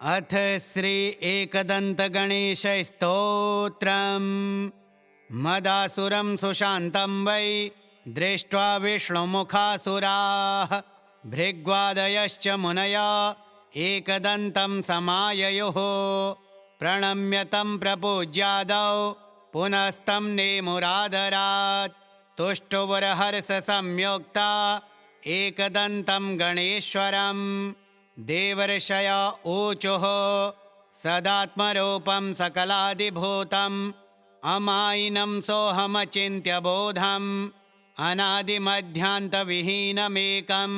अथ श्री एकदन्तगणेशस्तोत्रम्। मदासुरं सुशान्तं वै दृष्ट्वा विष्णुमुखासुराः भृग्वादयश्च मुनया एकदन्तं समाययुः। प्रणम्य तं प्रपूज्यादौ पुनस्तं नेमुरादरात्। तुष्टुवरहर्षसंयुक्ता एकदन्तं गणेश्वरम्। देवर्षय ऊचुः सदात्मरूपं सकलादिभूतम् अमायिनं सोऽहमचिन्त्य बोधम् अनादिमध्यान्तविहीनमेकं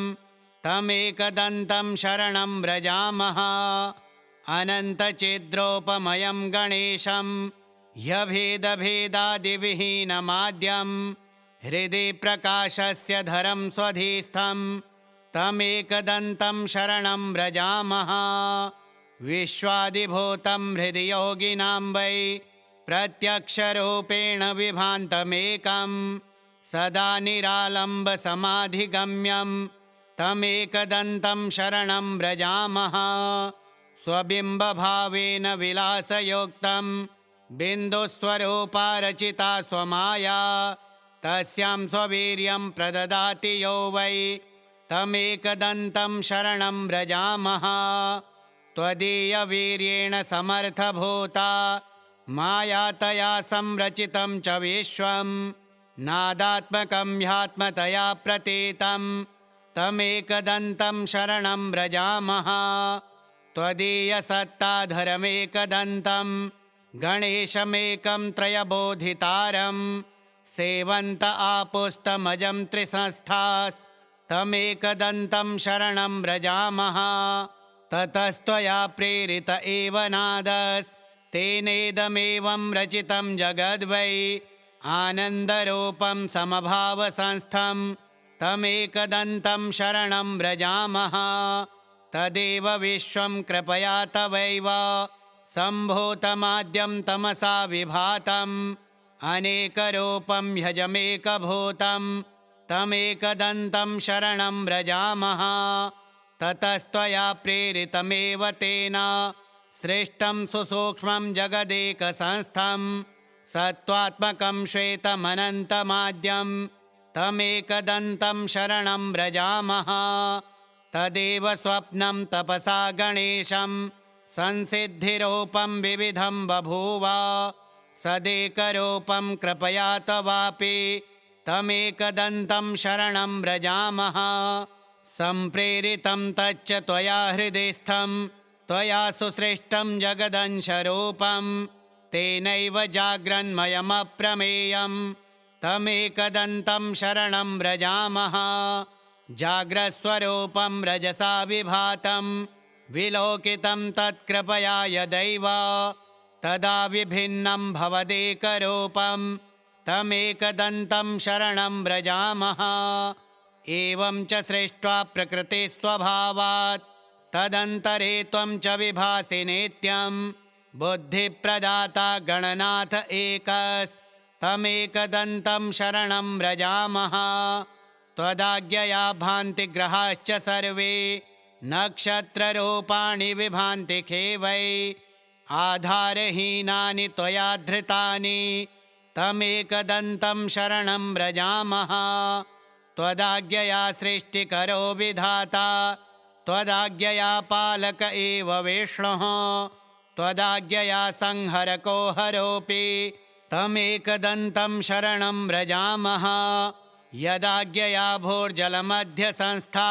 तमेकदन्तं शरणं व्रजामः। अनन्तचिद्रोपमयं गणेशं ह्यभेदभेदादिविहीनमाद्यं हृदि प्रकाशस्य धरं स्वधीस्थं तमेकदन्तं शरणं व्रजामः। विश्वादिभूतं हृदि योगिनां वै प्रत्यक्षरूपेण विभान्तमेकं सदा निरालम्बसमाधिगम्यं तमेकदन्तं शरणं व्रजामः। स्वबिम्बभावेन विलासयुक्तं बिन्दुस्वरूपारचिता स्वमाया तस्यां स्ववीर्यं प्रददाति यो वै तमेकदन्तं शरणं व्रजामः। त्वदीयवीर्येण समर्थभूता माया तया संरचितं च विश्वं नादात्मकं ह्यात्मतया प्रतीतं तमेकदन्तं शरणं व्रजामः। त्वदीयसत्ताधरमेकदन्तं गणेशमेकं त्रयबोधितारं सेवन्त आपुस्तमजं त्रिसंस्थास् तमेकदन्तं शरणं व्रजामः। ततस्त्वया प्रेरित एव नादस्तेनेदमेवं रचितं जगद्वै आनन्दरूपं समभावसंस्थं तमेकदन्तं शरणं व्रजामः। तदेव विश्वं कृपया तवैव सम्भूतमाद्यं तमसा विभातम् अनेकरूपं ह्यजमेकभूतं तमेकदन्तं शरणं व्रजामः। ततस्त्वया प्रेरितमेव तेन सृष्टं सुसूक्ष्मं जगदेकसंस्थं सत्त्वात्मकं श्वेतमनन्तमाद्यं तमेकदन्तं शरणं व्रजामः। तदेव स्वप्नं तपसा गणेशं संसिद्धिरूपं विविधं बभूव सदेकरूपं कृपया तवापि तमेकदन्तं शरणं व्रजामः। सम्प्रेरितं तच्च त्वया हृदिस्थं त्वया सुसृष्टं जगदंशरूपं तेनैव जाग्रन्मयमप्रमेयं तमेकदन्तं शरणं व्रजामः। जाग्रस्वरूपं रजसा विभातं विलोकितं तत्कृपया यदैव तदा विभिन्नं भवदेकरूपं तमेकदन्तं शरणं व्रजामः। एवं च सृष्ट्वा प्रकृतिस्वभावात् तदन्तरे त्वं च विभासि नित्यं बुद्धिप्रदाता गणनाथ एकस्तमेकदन्तं शरणं व्रजामः। त्वदाज्ञया भान्ति ग्रहाश्च सर्वे नक्षत्ररूपाणि विभान्ति खेवै आधारहीनानि त्वया धृतानि तमेकदन्तं शरणं व्रजामः। त्वदाज्ञया सृष्टिकरो विधाता त्वदाज्ञया पालक एव विष्णुः त्वदाज्ञया संहरको हरोऽपि तमेकदन्तं शरणं व्रजामः। यदाज्ञया भूर्जलमध्यसंस्था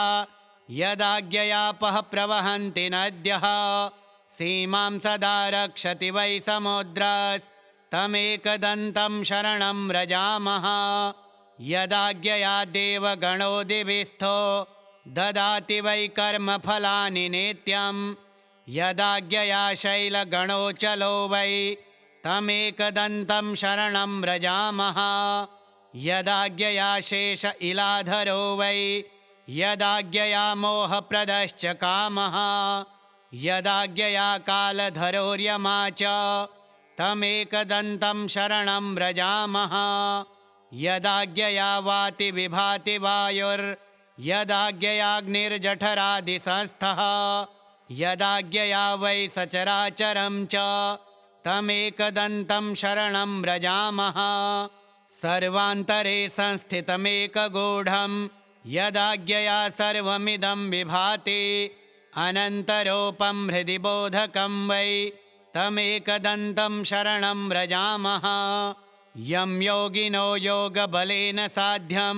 यदाज्ञयापः प्रवहन्ति नद्यः सीमां सदा रक्षति वै समुद्रस्तमेकदन्तं शरणं व्रजामः। यदाज्ञया देवगणो दिविस्थो ददाति वै कर्मफलानि नित्यं यदाज्ञया शैलगणो चलो वै तमेकदन्तं शरणं व्रजामः। यदाज्ञया शेष इलाधरो वै यदाज्ञया मोहप्रदश्च कामः यदाज्ञया कालधरोर्यमा च तमेकदन्तं शरणं व्रजामः। यदाज्ञया वाति विभाति वायुर्यदाज्ञयाग्निर्जठरादिसंस्थः यदाज्ञया वै सचराचरं च तमेकदन्तं शरणं व्रजामः। सर्वान्तरे संस्थितमेकगूढं यदाज्ञया सर्वमिदं विभाति अनन्तरूपं हृदि बोधकं वै तमेकदन्तं शरणं व्रजामः। यं योगिनो योगबलेन साध्यं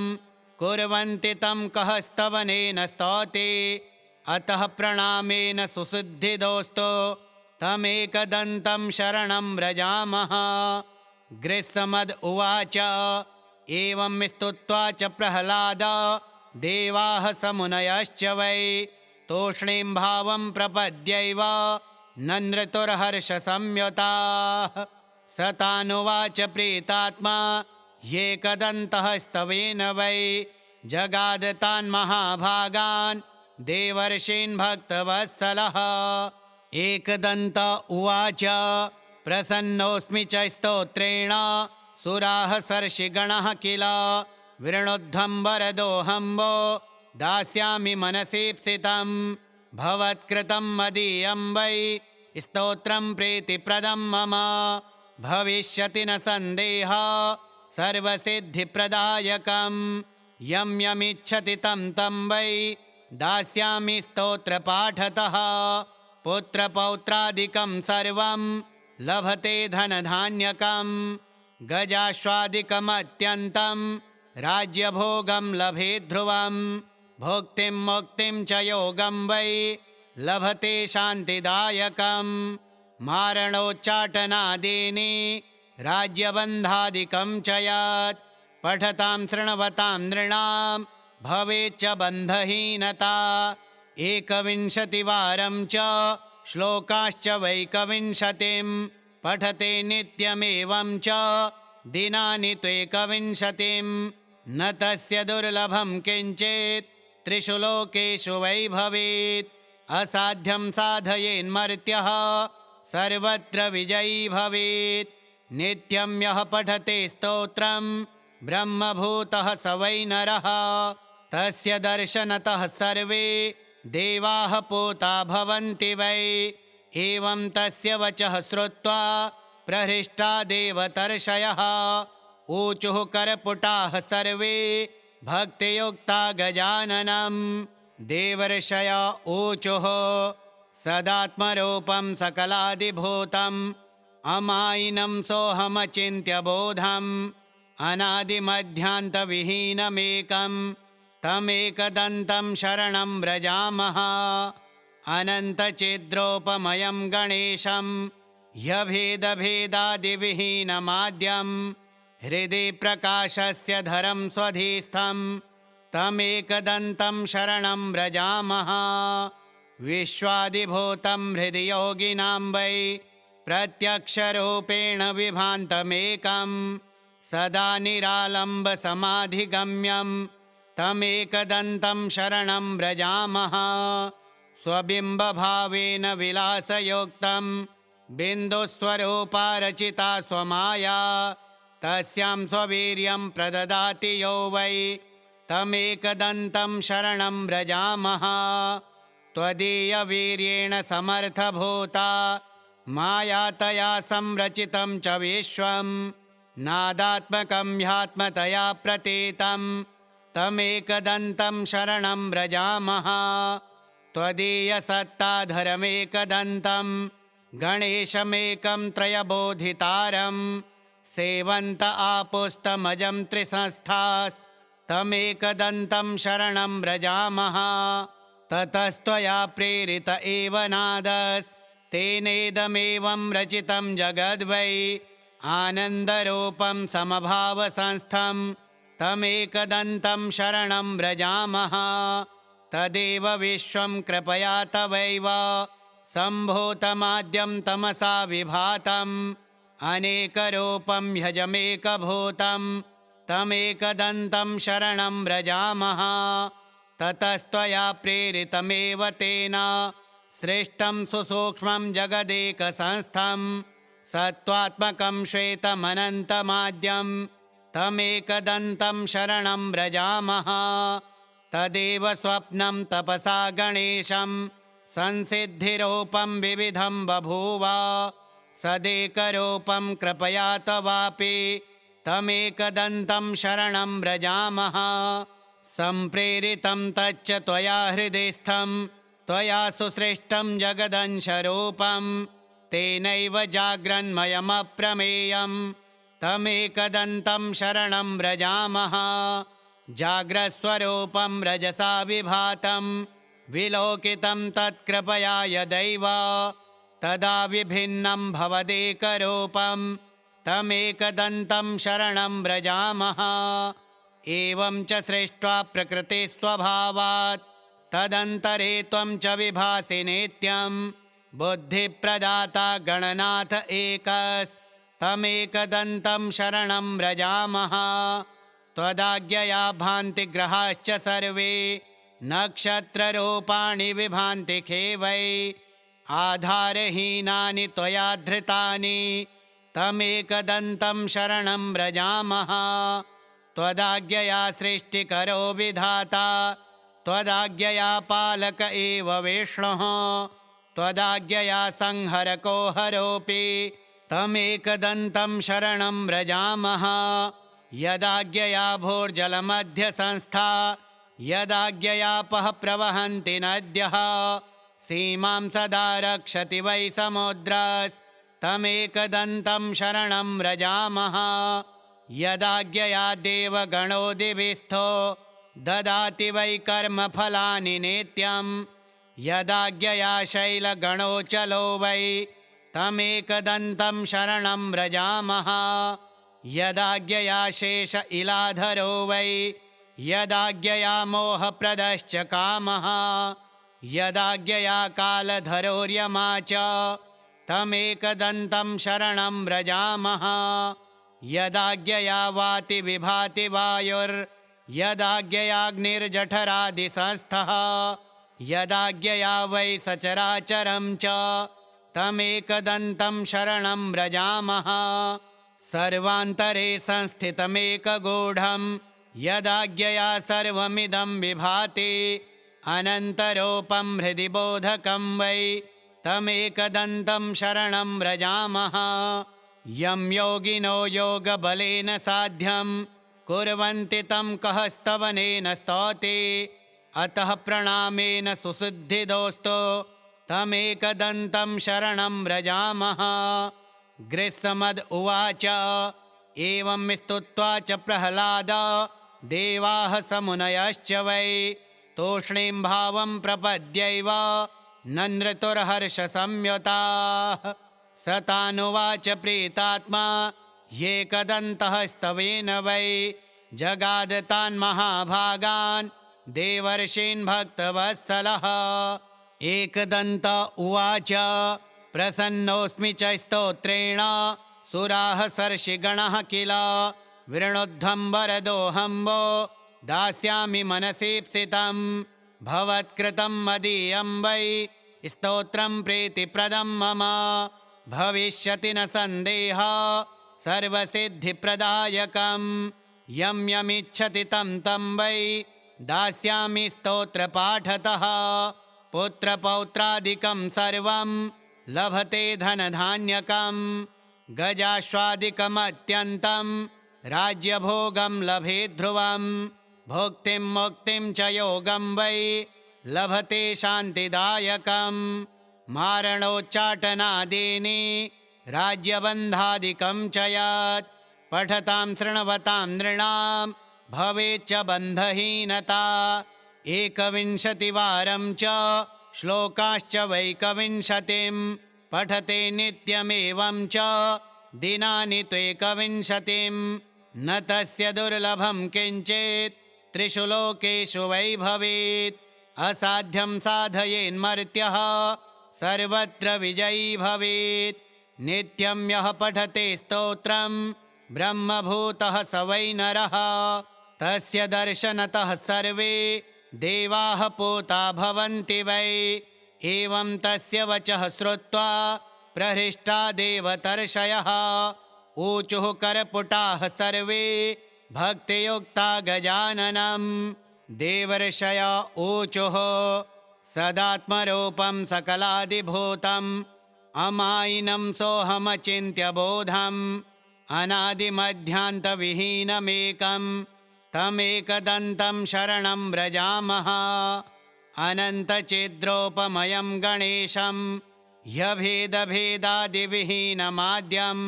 कुर्वन्ति तं कः स्तवनेन स्तौति। अतः प्रणामेन सुसिद्धिदोस्तु तमेकदन्तं शरणं व्रजामः। गृत्समद उवाच एवं स्तुत्वा च प्रह्लाद देवाः समुनयश्च वै तूष्णीं भावं प्रपद्यैव ननृतुर्हर्षसंयुताः। स तानुवाच प्रीतात्मा ह्येकदन्तः स्तवेन वै जगाद तान् महाभागान् देवर्षीन् भक्तवत्सलः। एकदन्त उवाच प्रसन्नोऽस्मि च स्तोत्रेण सुराः सर्षिगणः किल वृणोद्धं वरदोऽहं वो दास्यामि मनसीप्सितं भवत्कृतं मदीयं वै स्तोत्रं प्रीतिप्रदं मम भविष्यति न सन्देहः सर्वसिद्धिप्रदायकं यं यमिच्छति तं तं वै दास्यामि स्तोत्रपाठतः पुत्रपौत्रादिकं सर्वं लभते धनधान्यकं गजाश्वादिकमत्यन्तं राज्यभोगं लभेत् ध्रुवं भुक्तिं मुक्तिं च योगं वै लभते शान्तिदायकं मारणोच्चाटनादीनि राज्यबन्धादिकं च यत् पठतां शृण्वतां नृणां भवेच्च बन्धहीनता। एकविंशतिवारं च श्लोकाश्च वैकविंशतिं पठते नित्यमेवं च दिनानि त्वेकविंशतिं न तस्य दुर्लभं किञ्चित् त्रिषु लोकेषु वै भवेत्। असाध्यं साधयेन्मर्त्यः सर्वत्र विजयी भवेत्। नित्यं यः पठते स्तोत्रं ब्रह्मभूतः स वै नरः तस्य दर्शनतः सर्वे देवाः पूता भवन्ति वै। एवं तस्य वचः श्रुत्वा प्रहृष्टा देवतर्षयः ऊचुः करपुटाः सर्वे भक्तियुक्ता गजाननं। देवर्षय ऊचुः सदात्मरूपं सकलादिभूतम् अमायिनं सोऽहमचिन्त्य बोधम् अनादिमध्यान्तविहीनमेकं तमेकदन्तं शरणं व्रजामः। अनन्तचिद्रोपमयं गणेशं ह्यभेदभेदादिविहीनमाद्यं हृदि प्रकाशस्य धरं स्वधीस्थं तमेकदन्तं शरणं व्रजामः। विश्वादिभूतं हृदि योगिनां वै प्रत्यक्षरूपेण विभान्तमेकं सदा निरालम्बसमाधिगम्यं तमेकदन्तं शरणं व्रजामः। स्वबिम्बभावेन विलासयुक्तं बिन्दुस्वरूपा रचिता स्वमाया तस्यां स्ववीर्यं प्रददाति यो वै तमेकदन्तं शरणं व्रजामः। त्वदीयवीर्येण समर्थभूता मायातया संरचितं च विश्वं नादात्मकं ह्यात्मतया प्रतीतं तमेकदन्तं शरणं व्रजामः। त्वदीयसत्ताधरमेकदन्तं गणेशमेकं त्रयबोधितारं सेवन्त आपुस्तमजं त्रिसंस्थास्तमेकदन्तं शरणं व्रजामः। ततस्त्वया प्रेरित एव नादस्तेनेदमेवं रचितं जगद्वै आनन्दरूपं समभावसंस्थं तमेकदन्तं शरणं व्रजामः। तदेव विश्वं कृपया तवैव सम्भूतमाद्यं तमसा विभातम् अनेकरूपं ह्यजमेकभूतं तमेकदन्तं शरणं व्रजामः। ततस्त्वया प्रेरितमेव तेन सृष्टं सुसूक्ष्मं जगदेकसंस्थं सत्त्वात्मकं श्वेतमनन्तमाद्यं तमेकदन्तं शरणं व्रजामः। तदेव स्वप्नं तपसा गणेशं संसिद्धिरूपं विविधं बभूव सदेकरूपं कृपया तवापि तमेकदन्तं शरणं व्रजामः सम्प्रेरितं तच्च त्वया हृदिस्थं त्वया सुसृष्टं जगदंशरूपं तेनैव जाग्रन्मयमप्रमेयं तमेकदन्तं शरणं व्रजामः जाग्रस्वरूपं रजसा विभातं विलोकितं तत्कृपया यदैव तदा विभिन्नं भवदेकरूपं तमेकदन्तं शरणं व्रजामः एवं च सृष्ट्वा प्रकृतिस्वभावात् तदन्तरे त्वं च विभासि नित्यं बुद्धिप्रदाता गणनाथ एकस्तमेकदन्तं शरणं व्रजामः त्वदाज्ञया भान्ति ग्रहाश्च सर्वे नक्षत्ररूपाणि विभान्ति खेवै आधारहीनानि त्वया धृतानि तमेकदन्तं शरणं व्रजामः त्वदाज्ञया सृष्टिकरो विधाता त्वदाज्ञया पालक एव विष्णुः त्वदाज्ञया संहरको हरोऽपि तमेकदन्तं शरणं व्रजामः यदाज्ञया भूर्जलमध्यसंस्था यदाज्ञयापः प्रवहन्ति नद्यः सीमां सदा रक्षति वै समुद्रस्तमेकदन्तं शरणं व्रजामः यदाज्ञया देवगणो दिविस्थो ददाति वै कर्मफलानि नित्यं यदाज्ञया शैलगणो चलो वै तमेकदन्तं शरणं व्रजामः यदाज्ञया शेष इलाधरो वै यदाज्ञया मोहप्रदश्च कामः यदाज्ञया कालधरोर्यमा च तमेकदन्तं शरणं व्रजामः यदाज्ञया वाति विभाति वायुर्यदाज्ञयाग्निर्जठरादिसंस्थः यदाज्ञया वै सचराचरं च तमेकदन्तं शरणं व्रजामः सर्वान्तरे संस्थितमेकगूढं यदाज्ञया सर्वमिदं विभाति अनन्तरूपं हृदि बोधकं वै तमेकदन्तं शरणं व्रजामः यं योगिनो योगबलेन साध्यं कुर्वन्ति तं कः स्तवनेन स्तौति अतः प्रणामेन सुसिद्धिदोस्तु तमेकदन्तं शरणं व्रजामः गृत्समद उवाच एवं स्तुत्वा च प्रह्लाद देवाः समुनयश्च वै तूष्णीं भावं प्रपद्यैव ननृतुर्हर्षसंयुताः स तानुवाच प्रीतात्मा एकदन्तः स्तवेन वै जगाद तान् महाभागान् देवर्षीन् भक्तवत्सलः एकदन्त उवाच प्रसन्नोऽस्मि च स्तोत्रेण सुराः सर्षिगणः किल वृणुद्धं वरदोऽहं वो दास्यामि मनसीप्सितं भवत्कृतं मदीयं वै स्तोत्रं प्रीतिप्रदं मम भविष्यति न सन्देहः सर्वसिद्धिप्रदायकं यं यमिच्छति तं तं वै दास्यामि स्तोत्रपाठतः पुत्रपौत्रादिकं सर्वं लभते धनधान्यकं गजाश्वादिकमत्यन्तं राज्यभोगं लभेत् ध्रुवं भुक्तिं मुक्तिं च योगं वै लभते शान्तिदायकं मारणोच्चाटनादीनि राज्यबन्धादिकं च यत् पठतां शृण्वतां नृणां भवेच्च बन्धहीनता एकविंशतिवारं च श्लोकाश्च वैकविंशतिं पठते नित्यमेवं च दिनानि त्वेकविंशतिं न तस्य दुर्लभं किञ्चित् त्रिषु लोकेषु वै भवेत् असाध्यं साधयेन्मर्त्यः सर्वत्र विजयी भवेत् नित्यं यः पठते स्तोत्रं ब्रह्मभूतः स वै नरः तस्य दर्शनतः सर्वे देवाः पूता भवन्ति वै एवं तस्य वचः श्रुत्वा प्रहृष्टा देवतर्षयः ऊचुः करपुटाः सर्वे भक्तियुक्ता गजाननं देवर्षय ऊचुः सदात्मरूपं सकलादिभूतम् अमायिनं सोऽहमचिन्त्य बोधम् अनादिमध्यान्तविहीनमेकं तमेकदन्तं शरणं व्रजामः अनन्तचिद्रोपमयं गणेशं ह्यभेदभेदादिविहीनमाद्यं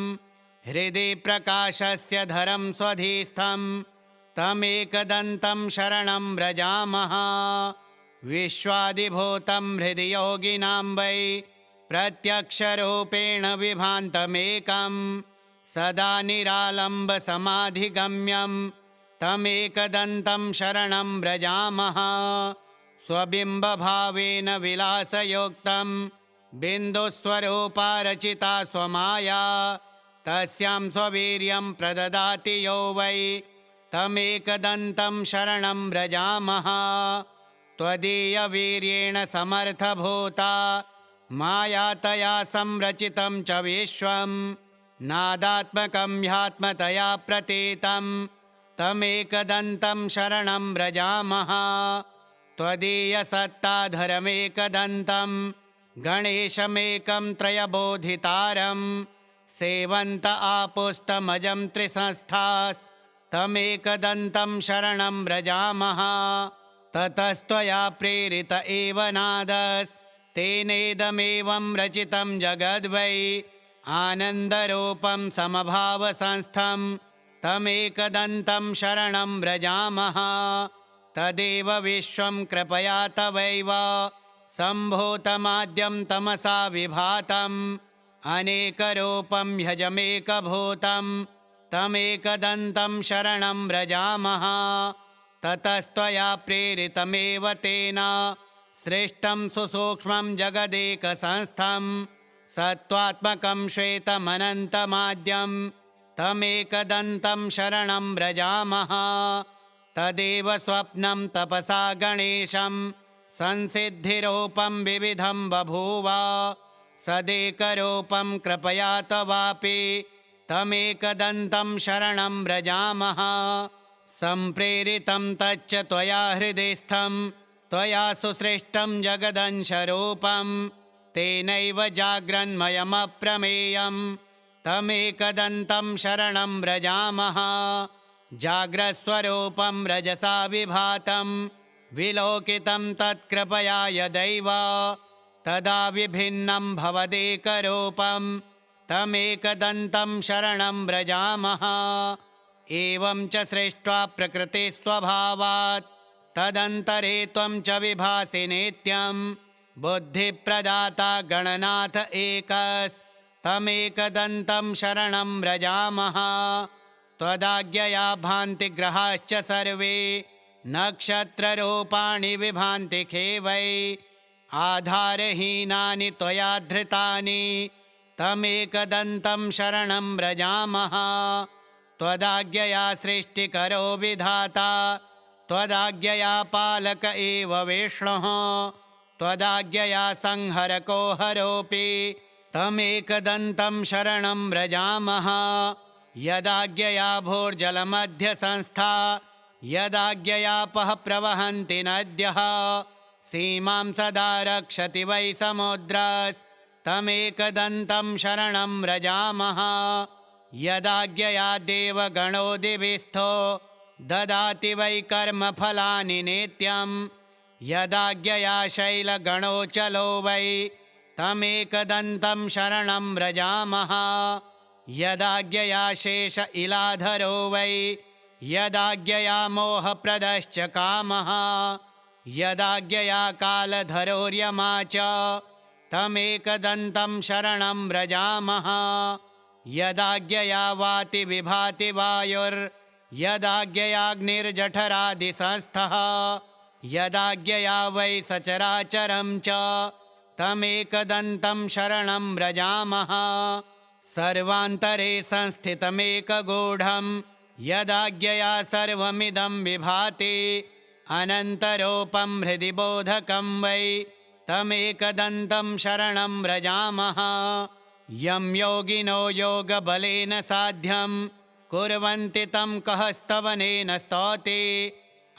हृदि प्रकाशस्य धरं स्वधीस्थं तमेकदन्तं शरणं व्रजामः विश्वादिभूतं हृदि योगिनां वै प्रत्यक्षरूपेण विभान्तमेकं सदा निरालम्बसमाधिगम्यं तमेकदन्तं शरणं व्रजामः स्वबिम्बभावेन विलासयोक्तं बिन्दुस्वरूपा रचिता स्वमाया तस्यां स्ववीर्यं प्रददाति यो वै तमेकदन्तं शरणं व्रजामः त्वदीयवीर्येण समर्थभूता माया तया संरचितं च विश्वं नादात्मकं ह्यात्मतया प्रतीतं तमेकदन्तं शरणं व्रजामः त्वदीयसत्ताधरमेकदन्तं गणेशमेकं त्रयबोधितारं सेवन्त आपुस्तमजं त्रिसंस्थास्तमेकदन्तं शरणं व्रजामः ततस्त्वया प्रेरित एव नादस्तेनेदमेवं रचितं जगद्वै आनन्दरूपं समभावसंस्थं तमेकदन्तं शरणं व्रजामः तदेव विश्वं कृपया तवैव सम्भूतमाद्यं तमसा विभातम् अनेकरूपं ह्यजमेकभूतं तमेकदन्तं शरणं व्रजामः ततस्त्वया प्रेरितमेव तेन सृष्टं सुसूक्ष्मं जगदेकसंस्थं सत्त्वात्मकं श्वेतमनन्तमाद्यं तमेकदन्तं शरणं व्रजामः तदेव स्वप्नं तपसा गणेशं संसिद्धिरूपं विविधं बभूव सदेकरूपं कृपया तवापि तमेकदन्तं शरणं व्रजामः सम्प्रेरितं तच्च त्वया हृदिस्थं त्वया सुसृष्टं जगदंशरूपं तेनैव जाग्रन्मयमप्रमेयं तमेकदन्तं शरणं व्रजामः जाग्रस्वरूपं रजसा विभातं विलोकितं तत्कृपया यदैव तदा विभिन्नं भवदेकरूपं तमेकदन्तं शरणं व्रजामः एवं च सृष्ट्वा प्रकृतिस्वभावात् तदन्तरे त्वं च विभासि नित्यं बुद्धिप्रदाता गणनाथ एकस्तमेकदन्तं शरणं व्रजामः त्वदाज्ञया भान्ति ग्रहाश्च सर्वे नक्षत्ररूपाणि विभान्ति खेवै आधारहीनानि त्वया धृतानि तमेकदन्तं शरणं व्रजामः त्वदाज्ञया सृष्टिकरो विधाता त्वदाज्ञया पालक एव विष्णुः त्वदाज्ञया संहरको हरोऽपि तमेकदन्तं शरणं व्रजामः यदाज्ञया भूर्जलमध्यसंस्था यदाज्ञयापः प्रवहन्ति नद्यः सीमां सदा रक्षति वै समुद्रस्तमेकदन्तं शरणं व्रजामः यदाज्ञया देवगणो दिविस्थो ददाति वै कर्मफलानि नित्यं यदाज्ञया शैलगणो चलो वै तमेकदन्तं शरणं व्रजामः यदाज्ञया शेष इलाधरो वै यदाज्ञया मोहप्रदश्च कामः यदाज्ञया कालधरोर्यमा च तमेकदन्तं शरणं व्रजामः यदाज्ञया वाति विभाति वायुर्यदाज्ञयाग्निर्जठरादिसंस्थः यदाज्ञया वै सचराचरं च तमेकदन्तं शरणं व्रजामः सर्वान्तरे संस्थितमेकगूढं यदाज्ञया सर्वमिदं विभाति अनन्तरूपं हृदि बोधकं वै तमेकदन्तं शरणं व्रजामः यं योगिनो योगबलेन साध्यं कुर्वन्ति तं कः स्तवनेन स्तौति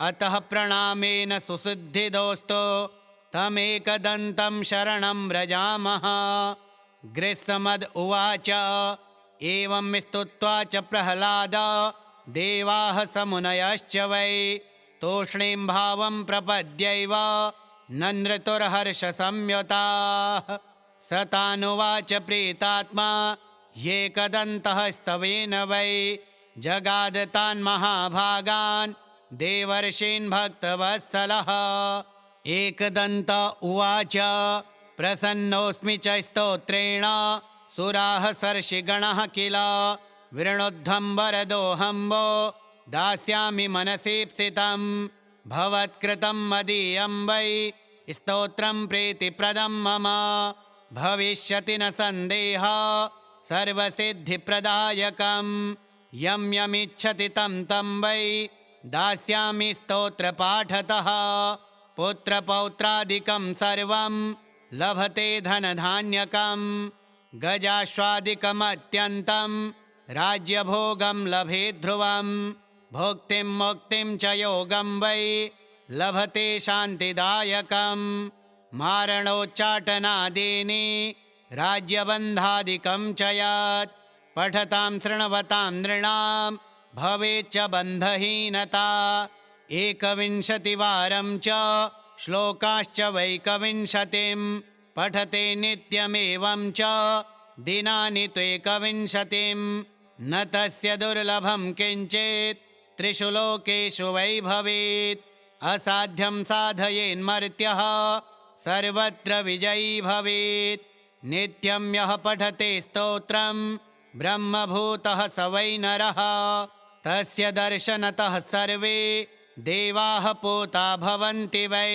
अतः प्रणामेन सुसिद्धिदोस्तो तमेकदन्तं शरणं व्रजामः। गृत्समद उवाच एवं स्तुत्वा च प्रह्लाद देवाः समुनयश्च वै तूष्णीं भावं प्रपद्यैव ननृतुर्हर्षसंयुताः। स तानुवाच प्रीतात्मा ह्येकदन्तः स्तवेन वै जगाद तान् महाभागान् देवर्षीन् भक्तवत्सलः। एकदन्त उवाच प्रसन्नोऽस्मि च स्तोत्रेण सुराः सर्षिगणः किल वृणुद्धं वरदोऽहं वो दास्यामि मनसीप्सितं भवत्कृतं मदीयं वै स्तोत्रं प्रीतिप्रदं मम भविष्यति न सन्देहः सर्वसिद्धिप्रदायकं यं यमिच्छति तं तं वै दास्यामि स्तोत्रपाठतः पुत्रपौत्रादिकं सर्वं लभते धनधान्यकं गजाश्वादिकमत्यन्तं राज्यभोगं लभेत् ध्रुवं भुक्तिं मुक्तिं च योगं वै लभते शान्तिदायकं मारणोच्चाटनादीनि राज्यबन्धादिकं च यत् पठतां शृण्वतां नृणां भवेच्च बन्धहीनता। एकविंशतिवारं च श्लोकाश्च वैकविंशतिं पठते नित्यमेवं च दिनानि त्वेकविंशतिं न तस्य दुर्लभं किञ्चित् त्रिषु लोकेषु वै भवेत् असाध्यं साधयेन्मर्त्यः सर्वत्र विजयी भवेत्। नित्यं यः पठते स्तोत्रं ब्रह्मभूतः स वै नरः तस्य दर्शनतः सर्वे देवाः पूता भवन्ति वै।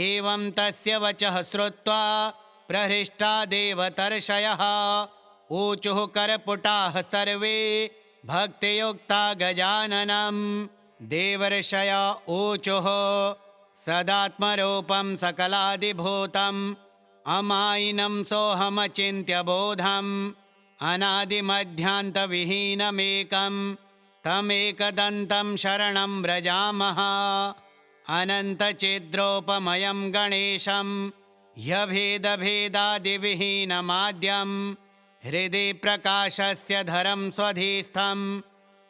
एवं तस्य वचः श्रुत्वा प्रहृष्टा देवतर्षयः ऊचुः करपुटाः सर्वे भक्तियुक्ता गजाननं। देवर्षय ऊचुः सदात्मरूपं सकलादिभूतम् अमायिनं सोऽहमचिन्त्य बोधम् अनादिमध्यान्तविहीनमेकं तमेकदन्तं शरणं व्रजामः। अनन्तचिद्रोपमयं गणेशं ह्यभेदभेदादिविहीनमाद्यं हृदि प्रकाशस्य धरं स्वधीस्थं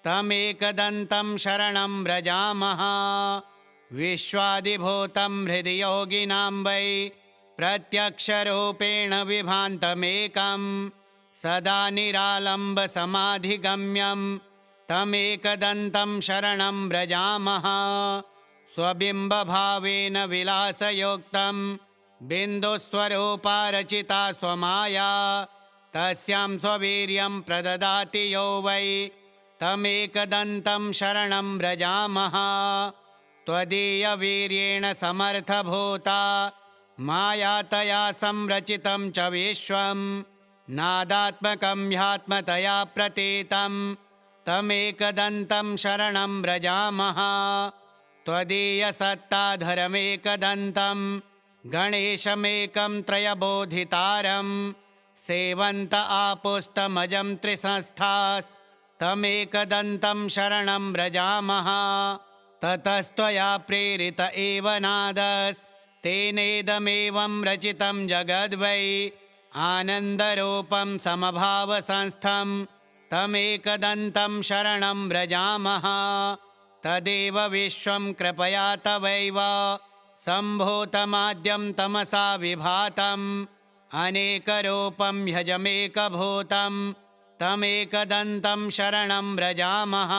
तमेकदन्तं शरणं व्रजामः। विश्वादिभूतं हृदि योगिनां वै प्रत्यक्षरूपेण विभान्तमेकं सदा निरालम्बसमाधिगम्यं तमेकदन्तं शरणं व्रजामः। स्वबिम्बभावेन विलासयुक्तं बिन्दुस्वरूपा रचिता स्वमाया तस्यां स्ववीर्यं प्रददाति यो वै तमेकदन्तं शरणं व्रजामः। त्वदीयवीर्येण समर्थभूता मायातया संरचितं च विश्वं नादात्मकं ह्यात्मतया प्रतीतं तमेकदन्तं शरणं व्रजामः। त्वदीयसत्ताधरमेकदन्तं गणेशमेकं त्रयबोधितारं सेवन्त आपुस्तमजं त्रिसंस्थास्तमेकदन्तं शरणं व्रजामः। ततस्त्वया प्रेरित एव नादस्तेनेदमेवं रचितं जगद्वै आनन्दरूपं समभावसंस्थं तमेकदन्तं शरणं व्रजामः। तदेव विश्वं कृपया तवैव सम्भूतमाद्यं तमसा विभातम् अनेकरूपं ह्यजमेकभूतं तमेकदन्तं शरणं व्रजामः।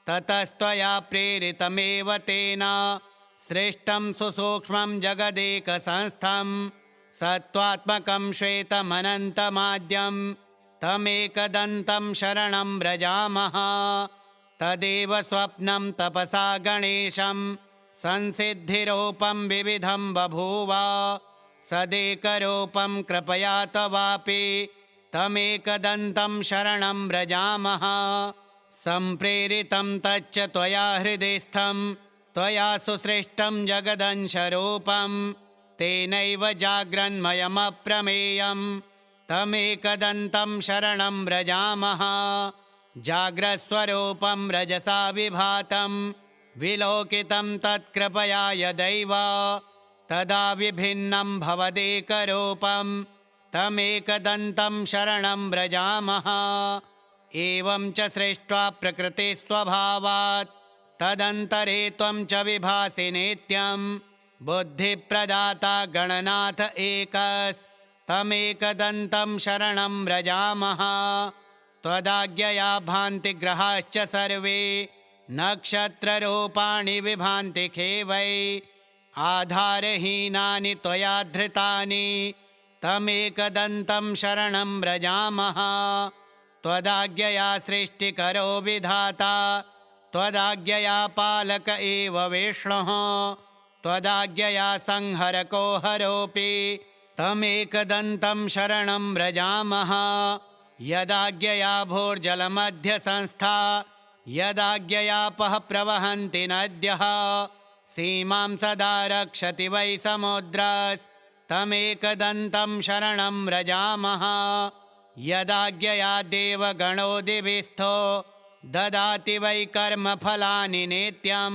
ततस्त्वया प्रेरितमेव तेन सृष्टं सुसूक्ष्मं जगदेकसंस्थं सत्त्वात्मकं श्वेतमनन्तमाद्यं तमेकदन्तं शरणं व्रजामः। तदेव स्वप्नं तपसा गणेशं संसिद्धिरूपं विविधं बभूव सदेकरूपं कृपया तवापि तमेकदन्तं शरणं व्रजामः। सम्प्रेरितं तच्च त्वया हृदिस्थं त्वया सुसृष्टं जगदंशरूपं तेनैव जाग्रन्मयमप्रमेयं तमेकदन्तं शरणं व्रजामः। जाग्रस्वरूपं रजसा विभातं विलोकितं तत्कृपया यदैव तदा विभिन्नं भवदेकरूपं तमेकदन्तं शरणं व्रजामः। एवं च सृष्ट्वा प्रकृतिस्वभावात् तदन्तरे त्वं च विभासि नित्यं। बुद्धिप्रदाता गणनाथ एकस्तमेकदन्तं शरणं व्रजामः। त्वदाज्ञया भान्ति ग्रहाश्च सर्वे नक्षत्ररूपाणि विभान्ति खेवै। आधारहीनानि त्वया धृतानि तमेकदन्तं शरणं व्रजामः। त्वदाज्ञया सृष्टिकरो विधाता त्वदाज्ञया पालक एव विष्णुः। त्वदाज्ञया संहरको हरोऽपि तमेकदन्तं शरणं व्रजामः। यदाज्ञया भूर्जलमध्यसंस्था यदाज्ञयापः प्रवहन्ति नद्यः। सीमां सदा रक्षति वै समुद्रस्तमेकदन्तं शरणं व्रजामः। यदाज्ञया देवगणो दिविस्थो ददाति वै कर्मफलानि नित्यं।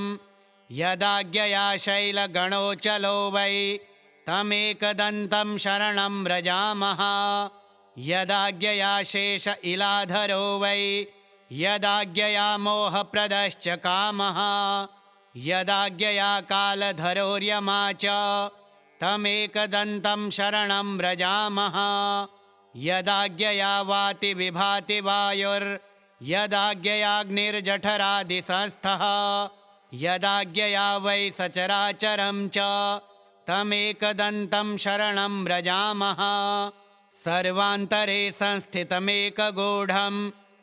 यदाज्ञया शैलगणोऽचलो वै तमेकदन्तं शरणं व्रजामः। यदाज्ञया शेष इलाधरो वै यदाज्ञया मोहप्रदश्च कामः। यदाज्ञया कालधरोर्यमा च तमेकदन्तं शरणं व्रजामः। यदाज्ञया वाति विभाति वायुर्यदाज्ञयाग्निर्जठरादिसंस्थः। यदाज्ञया वै सचराचरं च तमेकदन्तं शरणं व्रजामः। सर्वान्तरे संस्थितमेकगूढं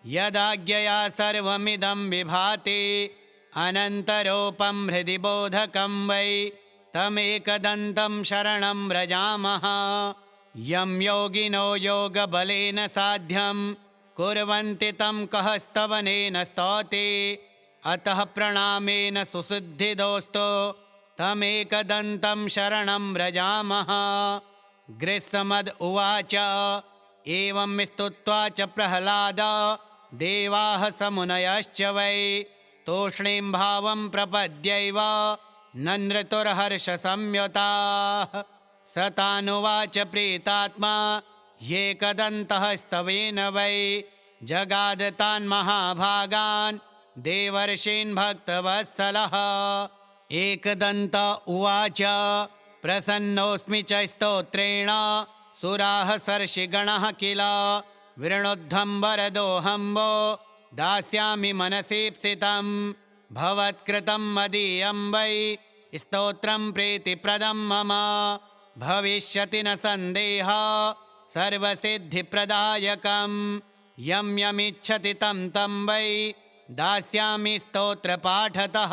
यदाज्ञया सर्वमिदं विभाति। अनन्तरूपं हृदि बोधकं वै तमेकदन्तं शरणं व्रजामः। यं योगिनो योगबलेन साध्यं कुर्वन्ति तं कः स्तवनेन स्तौति। अतः प्रणामेन सुसिद्धिदोस्तु तमेकदन्तं शरणं व्रजामः। गृत्समद उवाच एवं स्तुत्वा च प्रह्लाद देवाः समुनयश्च वै तूष्णीं भावं प्रपद्यैव ननृतुर्हर्षसंयुताः। स तानुवाच प्रीतात्मा ह्येकदन्तः स्तवेन वै जगाद तान् महाभागान् देवर्षीन् भक्तवत्सलः। एकदन्त उवाच प्रसन्नोऽस्मि च स्तोत्रेण सुराः सर्षिगणः किल वृणुद्धं वरदोऽहं वो दास्यामि मनसीप्सितं। भवत्कृतं मदीयं वै स्तोत्रं प्रीतिप्रदं मम भविष्यति न सन्देहः सर्वसिद्धिप्रदायकं। यं यमिच्छति तं तं वै दास्यामि स्तोत्रपाठतः।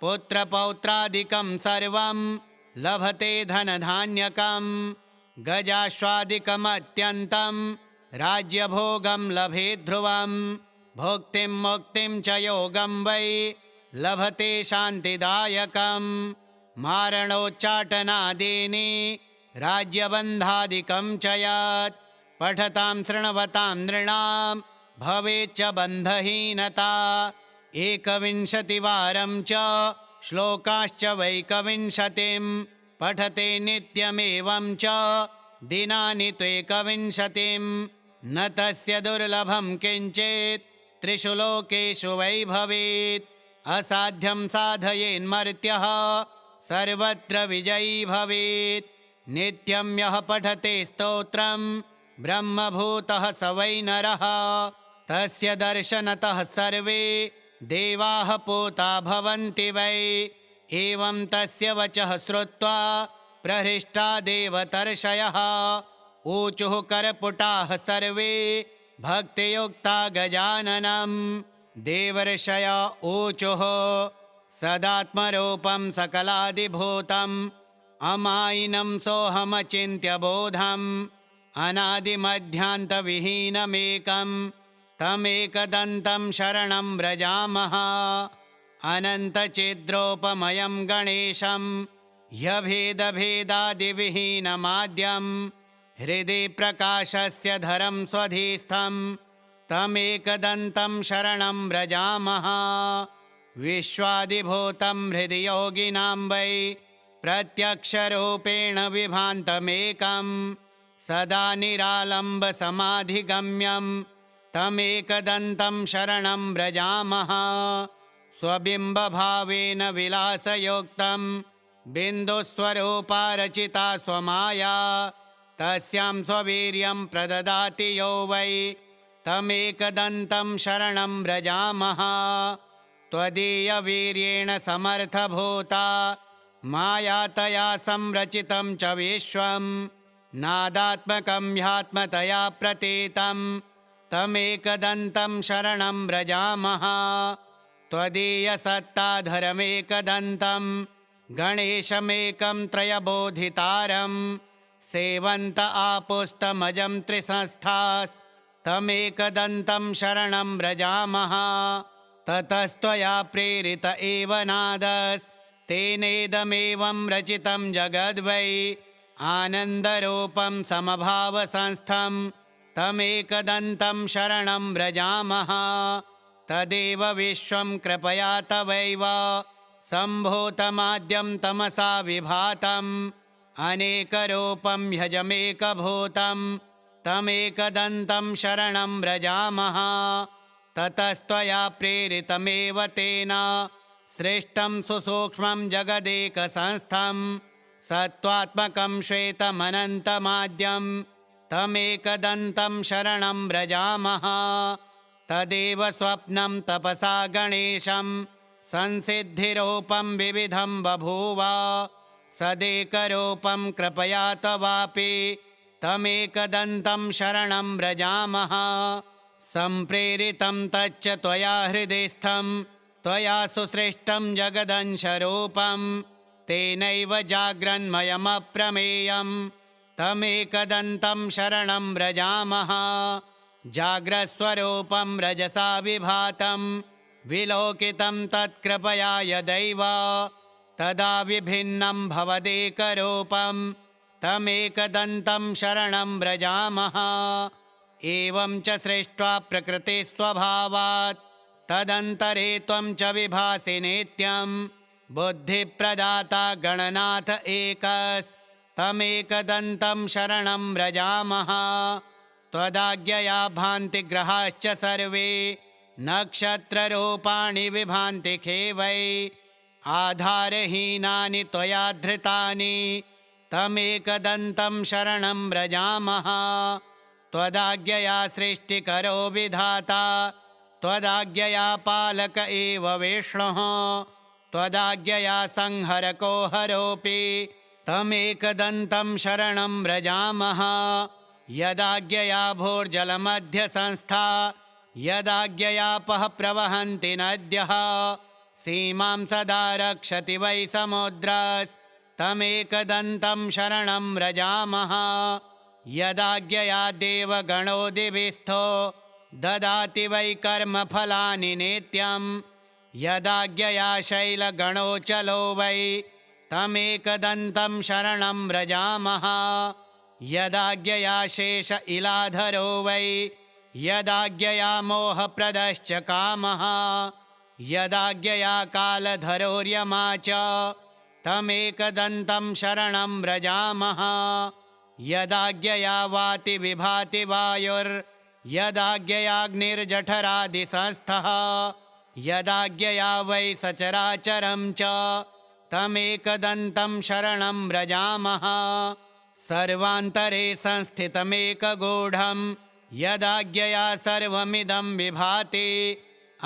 पुत्रपौत्रादिकं सर्वं लभते धनधान्यकं। गजाश्वादिकमत्यन्तं राज्यभोगं लभे ध्रुवं। भुक्तिं मुक्तिं च योगं वै लभते शान्तिदायकं। मारणोच्चाटनादीनि राज्यबन्धादिकं च यत् पठतां शृण्वतां नृणां भवेच्च बन्धहीनता। एकविंशतिवारं च श्लोकाश्च वैकविंशतिं पठते नित्यमेवं च दिनानि त्वेकविंशतिं। न तस्य दुर्लभं किञ्चित् त्रिषु लोकेषु वै भवेत्। असाध्यं साधयेन्मर्त्यः सर्वत्र विजयी भवेत्। नित्यं यः पठते स्तोत्रं ब्रह्मभूतः स वै नरः। तस्य दर्शनतः सर्वे देवाः पूता भवन्ति वै। एवं तस्य वचः श्रुत्वा प्रहृष्टा देवतर्षयः ऊचुः करपुटाः सर्वे भक्तियुक्ता गजाननं। देवर्षय ऊचुः सदात्मरूपं सकलादिभूतम् अमायिनं सोऽहमचिन्त्य बोधम्। अनादिमध्यान्तविहीनमेकं तमेकदन्तं शरणं व्रजामः। अनन्तचिद्रोपमयं गणेशं ह्यभेदभेदादिविहीनमाद्यं हृदि प्रकाशस्य धरं स्वधीस्थं तमेकदन्तं शरणं व्रजामः। विश्वादिभूतं हृदि योगिनां वै प्रत्यक्षरूपेण विभान्तमेकं सदा निरालम्बसमाधिगम्यं तमेकदन्तं शरणं व्रजामः स्वबिम्बभावेन विलासयोक्तं बिन्दुस्वरूपा रचिता स्वमाया तस्यां स्ववीर्यं प्रददाति यो वै तमेकदन्तं शरणं व्रजामः त्वदीयवीर्येण समर्थभूता माया तया संरचितं च विश्वं नादात्मकं ह्यात्मतया प्रतीतं तमेकदन्तं शरणं व्रजामः त्वदीयसत्ताधरमेकदन्तं गणेशमेकं त्रयबोधितारं सेवन्त आपुस्तमजं त्रिसंस्थास्तमेकदन्तं शरणं व्रजामः ततस्त्वया प्रेरित एव नादस्तेनेदमेवं रचितं जगद्वै आनन्दरूपं समभावसंस्थं तमेकदन्तं शरणं व्रजामः तदेव विश्वं कृपया तवैव सम्भूतमाद्यं तमसा विभातम् अनेकरूपं ह्यजमेकभूतं तमेकदन्तं शरणं व्रजामः ततस्त्वया प्रेरितमेव तेन सृष्टं सुसूक्ष्मं जगदेकसंस्थं सत्त्वात्मकं श्वेतमनन्तमाद्यं तमेकदन्तं शरणं व्रजामः तदेव स्वप्नं तपसा गणेशं संसिद्धिरूपं विविधं बभूव सदेकरूपं कृपया तवापि तमेकदन्तं शरणं व्रजामः सम्प्रेरितं तच्च त्वया हृदिस्थं त्वया सुसृष्टं जगदंशरूपं तेनैव जाग्रन्मयमप्रमेयं तमेकदन्तं शरणं व्रजामः जाग्रस्वरूपं रजसा विभातं विलोकितं तत्कृपया यदैव तदा विभिन्नं भवदेकरूपं तमेकदन्तं शरणं व्रजामः एवं च सृष्ट्वा प्रकृतिस्वभावात् तदन्तरे त्वं च विभासि नित्यं बुद्धिप्रदाता गणनाथ एकस्तमेकदन्तं शरणं व्रजामः त्वदाज्ञया भान्ति ग्रहाश्च सर्वे नक्षत्ररूपाणि विभान्ति खेवै आधारहीनानि त्वया धृतानि तमेकदन्तं शरणं व्रजामः त्वदाज्ञया सृष्टिकरो विधाता त्वदाज्ञया पालक एव विष्णुः त्वदाज्ञया संहरको हरोऽपि तमेकदन्तं शरणं व्रजामः यदाज्ञया भूर्जलमध्यसंस्था यदाज्ञयापः प्रवहन्ति नद्यः सीमां सदा रक्षति वै समुद्रस्तमेकदन्तं शरणं व्रजामः यदाज्ञया देवगणो दिविस्थो ददाति वै कर्मफलानि नित्यं यदाज्ञया शैलगणो चलो वै तमेकदन्तं शरणं व्रजामः यदाज्ञया शेष इलाधरो वै यदाज्ञया मोहप्रदश्च कामः यदाज्ञया कालधरोर्यमा च तमेकदन्तं शरणं व्रजामः यदाज्ञया वाति विभाति वायुर्यदाज्ञयाग्निर्जठरादिसंस्थः यदाज्ञया वै सचराचरं च तमेकदन्तं शरणं व्रजामः सर्वान्तरे संस्थितमेकगूढं यदाज्ञया सर्वमिदं विभाति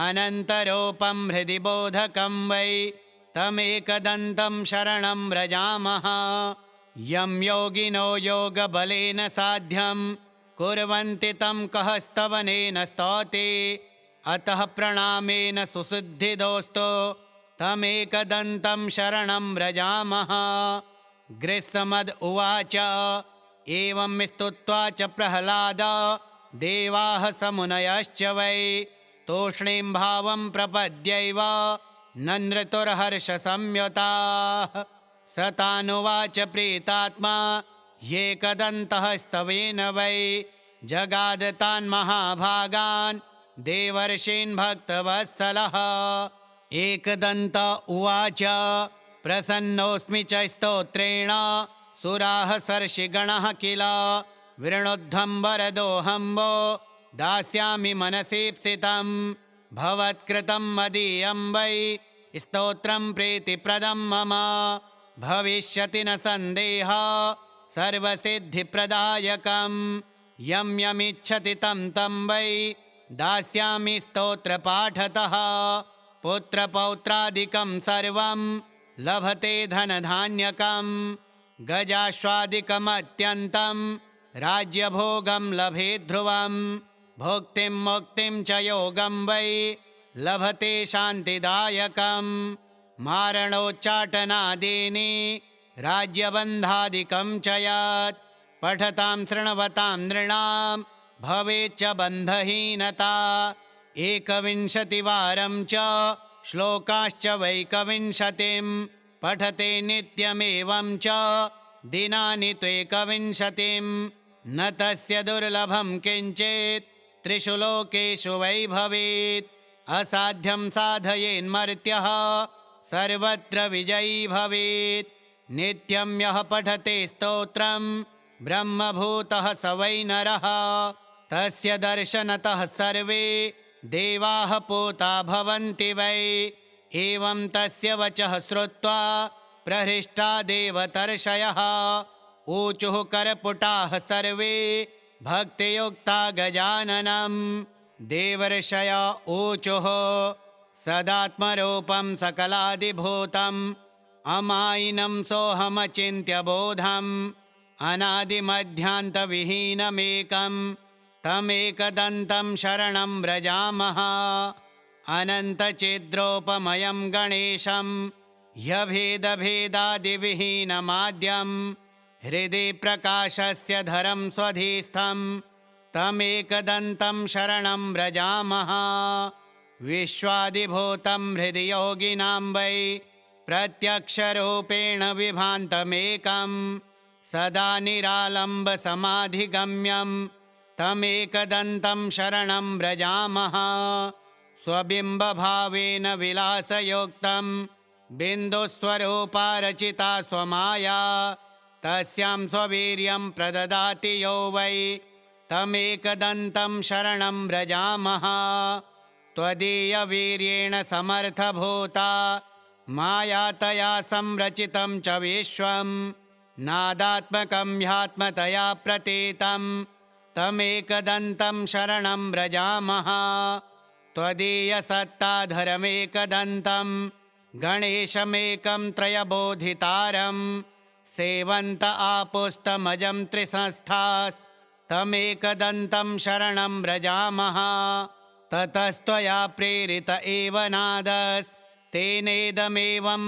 अनन्तरूपं हृदि बोधकं वै तमेकदन्तं शरणं व्रजामः यं योगिनो योगबलेन साध्यं कुर्वन्ति तं कः स्तवनेन स्तौति अतः प्रणामेन सुसिद्धिदोस्तु तमेकदन्तं शरणं व्रजामः गृत्समद उवाच एवं स्तुत्वा च प्रह्लाद देवाः समुनयश्च वै तूष्णीं भावं प्रपद्यैव ननृतुर्हर्षसंयुताः स तानुवाच प्रीतात्मा ह्येकदन्तः स्तवेन वै जगादतान् महाभागान् देवर्षीन् भक्तवत्सलः एकदन्त उवाच प्रसन्नोऽस्मि च स्तोत्रेण सुराः सर्षिगणः किल वृणोद्धं वरदोऽहं वो दास्यामि मनसीप्सितं भवत्कृतं मदीयं वै स्तोत्रं प्रीतिप्रदं मम भविष्यति न सन्देहः सर्वसिद्धिप्रदायकं यं यमिच्छति तं तं वै दास्यामि स्तोत्रपाठतः पुत्रपौत्रादिकं सर्वं लभते धनधान्यकं गजाश्वादिकमत्यन्तं राज्यभोगं लभे ध्रुवं भुक्तिं मुक्तिं च योगं वै लभते शान्तिदायकं मारणोच्चाटनादीनि राज्यबन्धादिकं च यत् पठतां शृण्वतां नृणां भवेच्च बन्धहीनता एकविंशतिवारं च श्लोकाश्च वैकविंशतिं पठते नित्यमेवं च दिनानि त्वेकविंशतिं न तस्य दुर्लभं किञ्चित् त्रिषु लोकेषु वै भवेत् असाध्यं साधयेन्मर्त्यः सर्वत्र विजयी भवेत् नित्यं यः पठते स्तोत्रं ब्रह्मभूतः स वै नरः तस्य दर्शनतः सर्वे देवाः पूता भवन्ति वै एवं तस्य वचः श्रुत्वा प्रहृष्टा देवतर्षयः ऊचुः करपुटाः सर्वे भक्तियुक्ता गजाननं देवर्षय ऊचुः सदात्मरूपं सकलादिभूतम् अमायिनं सोऽहमचिन्त्य बोधम् अनादिमध्यान्तविहीनमेकं तमेकदन्तं शरणं व्रजामः अनन्तचिद्रोपमयं गणेशं ह्यभेदभेदादिविहीनमाद्यं हृदि प्रकाशस्य धरं स्वधीस्थं तमेकदन्तं शरणं व्रजामः विश्वादिभूतं हृदि योगिनां वै प्रत्यक्षरूपेण विभान्तमेकं सदा निरालम्बसमाधिगम्यं तमेकदन्तं शरणं व्रजामः स्वबिम्बभावेन विलासयुक्तं बिन्दुस्वरूपा रचिता स्वमाया तस्यां स्ववीर्यं प्रददाति यो वै तमेकदन्तं शरणं व्रजामः त्वदीयवीर्येण समर्थभूता माया तया संरचितं च विश्वं नादात्मकं ह्यात्मतया प्रतीतं तमेकदन्तं शरणं व्रजामः त्वदीयसत्ताधरमेकदन्तं गणेशमेकं त्रयबोधितारं सेवन्त आपुस्तमजं त्रिसंस्थास्तमेकदन्तं शरणं व्रजामः ततस्त्वया प्रेरित एव नादस्तेनेदमेवं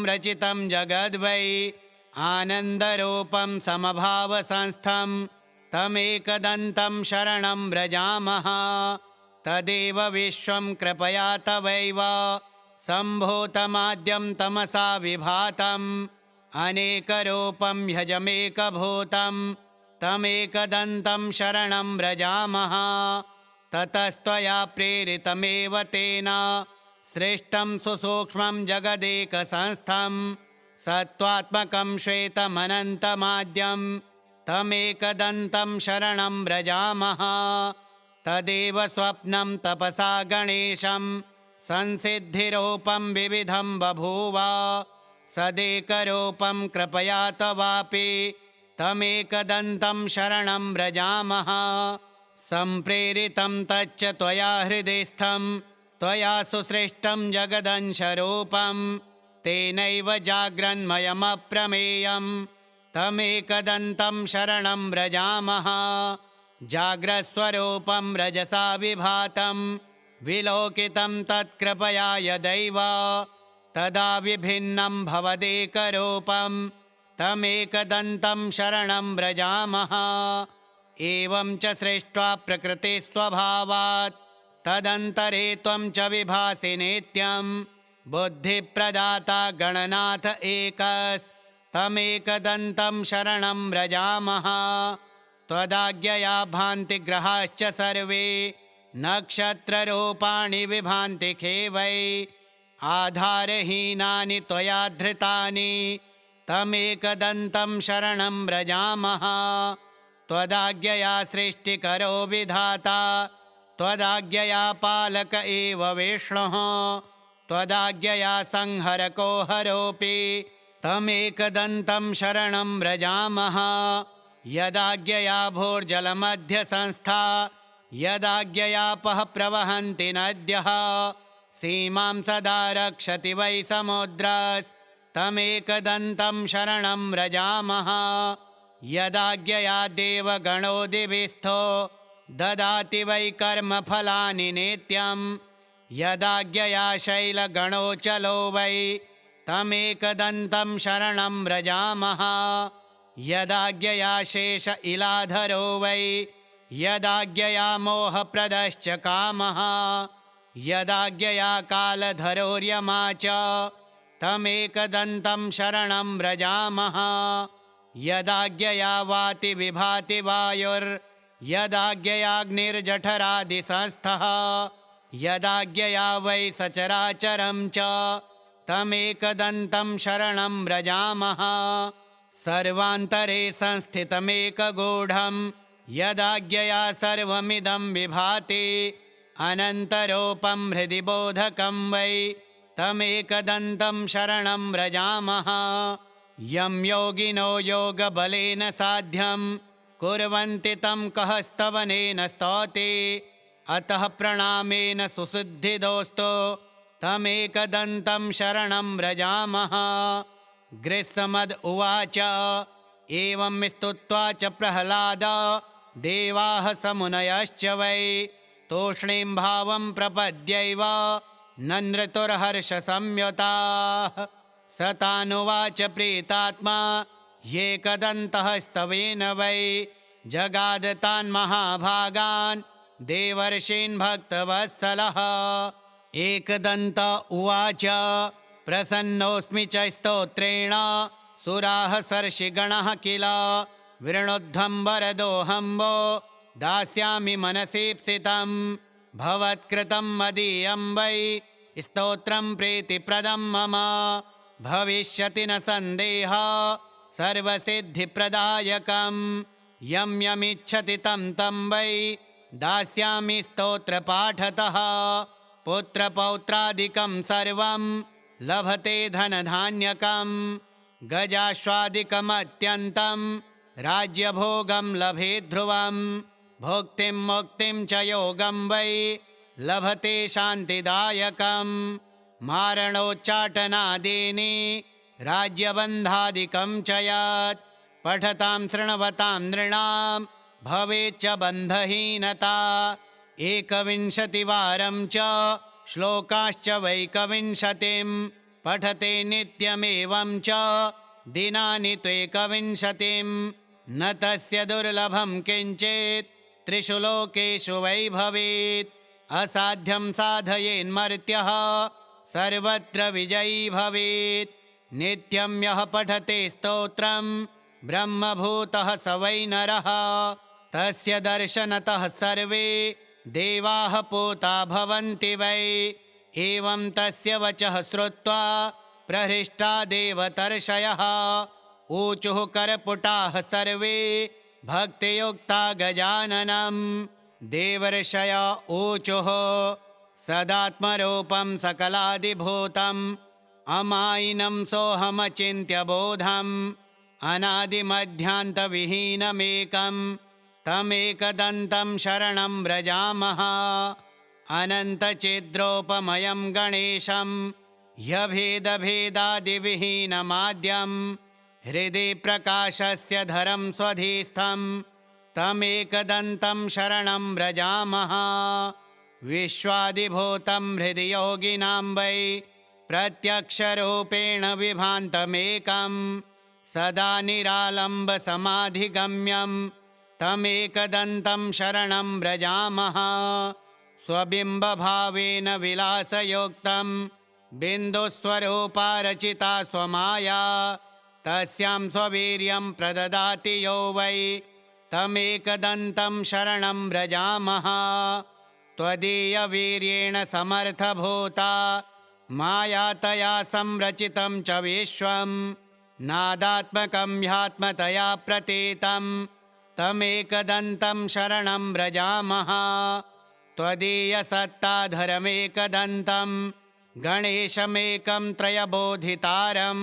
रचितं जगद्वै आनन्दरूपं समभावसंस्थं तमेकदन्तं शरणं व्रजामः तदेव विश्वं कृपया तवैव सम्भूतमाद्यं तमसा विभातम् अनेकरूपं ह्यजमेकभूतं तमेकदन्तं शरणं व्रजामः ततस्त्वया प्रेरितमेव तेन सृष्टं सुसूक्ष्मं जगदेकसंस्थं सत्त्वात्मकं श्वेतमनन्तमाद्यं तमेकदन्तं शरणं व्रजामः तदेव स्वप्नं तपसा गणेशं संसिद्धिरूपं विविधं बभूव सदेकरूपं कृपया तवापि तमेकदन्तं शरणं व्रजामः सम्प्रेरितं तच्च त्वया हृदिस्थं त्वया सुसृष्टं जगदंशरूपं तेनैव जाग्रन्मयमप्रमेयं तमेकदन्तं शरणं व्रजामः जाग्रस्वरूपं रजसा विभातं विलोकितं तत्कृपया यदैव तदा विभिन्नं भवदेकरूपं तमेकदन्तं शरणं व्रजामः एवं च सृष्ट्वा प्रकृतिस्वभावात् तदन्तरे त्वं च विभासि नित्यं बुद्धिप्रदाता गणनाथ एकस्तमेकदन्तं शरणं व्रजामः त्वदाज्ञया भान्ति ग्रहाश्च सर्वे नक्षत्ररूपाणि विभान्ति खे वै आधारहीनानि त्वया धृतानि तमेकदन्तं शरणं व्रजामः। त्वदाज्ञया सृष्टिकरो विधाता त्वदाज्ञया पालक एव विष्णुः त्वदाज्ञया संहरको हरोऽपि तमेकदन्तं शरणं व्रजामः। यदाज्ञया भूर्जलमध्यसंस्था यदाज्ञयापः प्रवहन्ति नद्यः सीमां सदा रक्षति वै समुद्रस्तमेकदन्तं शरणं व्रजामः। यदाज्ञया देवगणो दिविस्थो ददाति वै कर्मफलानि नित्यं यदाज्ञया शैलगणो चलो वै तमेकदन्तं शरणं व्रजामः। यदाज्ञया शेष इलाधरो वै यदाज्ञया मोहप्रदश्च कामः यदाज्ञया कालधरोर्यमा च तमेकदन्तं शरणं व्रजामः। यदाज्ञया वाति विभाति वायुर्यदाज्ञयाग्निर्जठरादिसंस्थः यदाज्ञया वै सचराचरं च तमेकदन्तं शरणं व्रजामः। सर्वान्तरे संस्थितमेकगूढं यदाज्ञया सर्वमिदं विभाति अनन्तरूपं हृदि बोधकं वै तमेकदन्तं शरणं व्रजामः। यं योगिनो योगबलेन साध्यं कुर्वन्ति तं कः स्तवनेन स्तौति अतः प्रणामेन सुसिद्धिदोस्तु तमेकदन्तं शरणं व्रजामः। गृत्समद उवाच एवं स्तुत्वा च प्रह्लाद देवाः समुनयश्च वै तूष्णीं भावं प्रपद्यैव ननृतुर्हर्षसंयुताः। स तानुवाच प्रीतात्मा एकदन्तः स्तवेन वै जगादतान् महाभागान् देवर्षीन् भक्तवत्सलः। एकदन्त उवाच प्रसन्नोऽस्मि च स्तोत्रेण सुराः सर्षिगणः किल वृणोद्धं वरदोऽहं वो दास्यामि मनसीप्सितं भवत्कृतं मदीयं वै स्तोत्रं प्रीतिप्रदं मम भविष्यति न सन्देहः सर्वसिद्धिप्रदायकं यं यमिच्छति तं तं वै दास्यामि स्तोत्रपाठतः। पुत्रपौत्रादिकं सर्वं लभते धनधान्यकं गजाश्वादिकमत्यन्तं राज्यभोगं लभे ध्रुवं भुक्तिं मुक्तिं च योगं वै लभते शान्तिदायकं मारणोच्चाटनादीनि राज्यबन्धादिकं च यत् पठतां शृण्वतां नृणां भवेच्च बन्धहीनता। एकविंशतिवारं च श्लोकाश्च वैकविंशतिं पठते नित्यमेवं च दिनानि त्वेकविंशतिं न तस्य दुर्लभं किञ्चित् त्रिषु लोकेषु वै भवेत्। असाध्यं साधयेन्मर्त्यः सर्वत्र विजयी भवेत्। नित्यं यः पठते स्तोत्रं ब्रह्मभूतः स वै नरः तस्य दर्शनतः सर्वे देवाः पूता भवन्ति वै। एवं तस्य वचः श्रुत्वा प्रहृष्टा देवतर्षयः ऊचुः करपुटाः सर्वे भक्तियुक्ता गजाननं। देवर्षय ऊचुः सदात्मरूपं सकलादिभूतम् अमायिनं सोऽहमचिन्त्य बोधम् अनादिमध्यान्तविहीनमेकं तमेकदन्तं शरणं व्रजामः। अनन्तचिद्रोपमयं गणेशं ह्यभेदभेदादिविहीनमाद्यं हृदि प्रकाशस्य धरं स्वधीस्थं तमेकदन्तं शरणं व्रजामः। विश्वादिभूतं हृदि योगिनां वै प्रत्यक्षरूपेण विभान्तमेकं सदा निरालम्बसमाधिगम्यं तमेकदन्तं शरणं व्रजामः। स्वबिम्बभावेन विलासयुक्तं बिन्दुस्वरूपा रचिता स्वमाया तस्यां स्ववीर्यं प्रददाति यो वै तमेकदन्तं शरणं व्रजामः। त्वदीयवीर्येण समर्थभूता मायातया संरचितं च विश्वं नादात्मकं ह्यात्मतया प्रतीतं तमेकदन्तं शरणं व्रजामः त्वदीयसत्ताधरमेकदन्तं गणेशमेकं त्रयबोधितारं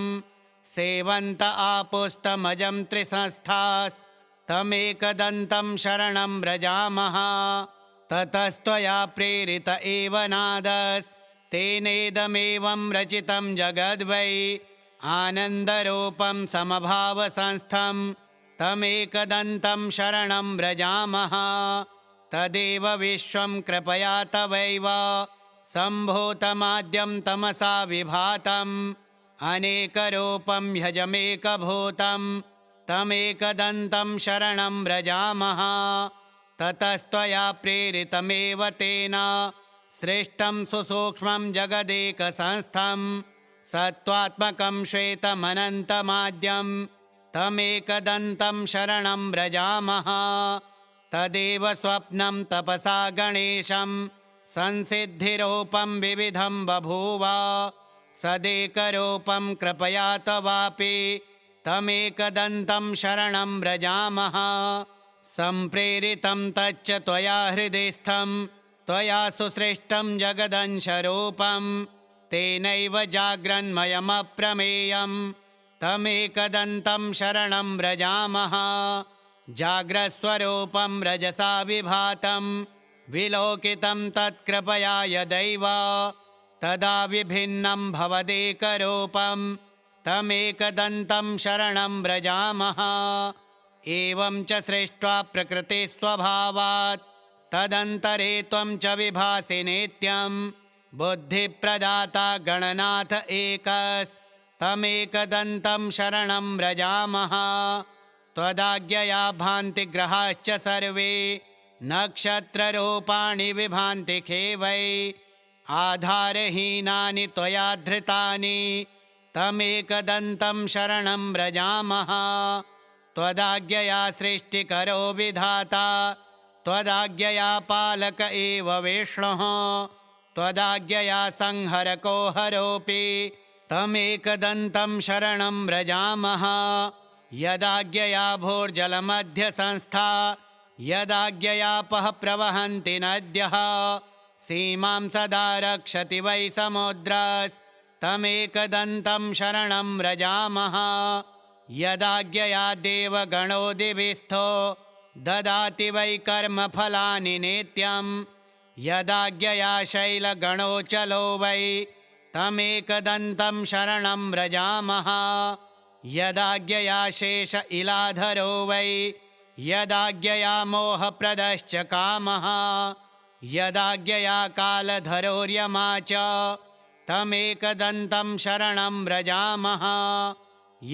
सेवन्त आपुस्तमजं त्रिसंस्थास्तमेकदन्तं शरणं व्रजामः ततस्त्वया प्रेरित एव नादस्तेनेदमेवं रचितं जगद्वै आनन्दरूपं समभावसंस्थं तमेकदन्तं शरणं व्रजामः तदेव विश्वं कृपया तवैव सम्भूतमाद्यं तमसा विभातम् अनेकरूपं ह्यजमेकभूतं तमेकदन्तं शरणं व्रजामः ततस्त्वया प्रेरितमेव तेन सृष्टं सुसूक्ष्मं जगदेकसंस्थं सत्त्वात्मकं श्वेतमनन्तमाद्यं तमेकदन्तं शरणं व्रजामः तदेव स्वप्नं तपसा गणेशं संसिद्धिरूपं विविधं बभूव सदेकरूपं कृपया तवापि तमेकदन्तं शरणं व्रजामः सम्प्रेरितं तच्च त्वया हृदिस्थं त्वया सुसृष्टं जगदंशरूपं तेनैव जाग्रन्मयमप्रमेयं तमेकदन्तं शरणं व्रजामः जाग्रस्वरूपं रजसा विभातं विलोकितं तत्कृपया यदैव तदा विभिन्नं भवदेकरूपं तमेकदन्तं शरणं व्रजामः एवं च सृष्ट्वा प्रकृतिस्वभावात् तदन्तरे त्वं च विभासि नित्यं बुद्धिप्रदाता गणनाथ एकस्तमेकदन्तं शरणं व्रजामः त्वदाज्ञया भान्ति ग्रहाश्च सर्वे नक्षत्ररूपाणि विभान्ति खेवै आधारहीनानि त्वया धृतानि तमेकदन्तं शरणं व्रजामः त्वदाज्ञया सृष्टिकरो विधाता त्वदाज्ञया पालक एव विष्णुः त्वदाज्ञया संहरको हरोऽपि तमेकदन्तं शरणं व्रजामः यदाज्ञया भूर्जलमध्यसंस्था यदाज्ञयापः प्रवहन्ति नद्यः सीमां सदा रक्षति वै समुद्रस्तमेकदन्तं शरणं व्रजामः यदाज्ञया देवगणो दिविस्थो ददाति वै कर्मफलानि नित्यं यदाज्ञया शैलगणोऽचलो वै तमेकदन्तं शरणं व्रजामः यदाज्ञया शेष इलाधरो वै यदाज्ञया मोहप्रदश्च कामः यदाज्ञया कालधरोर्यमा च तमेकदन्तं शरणं व्रजामः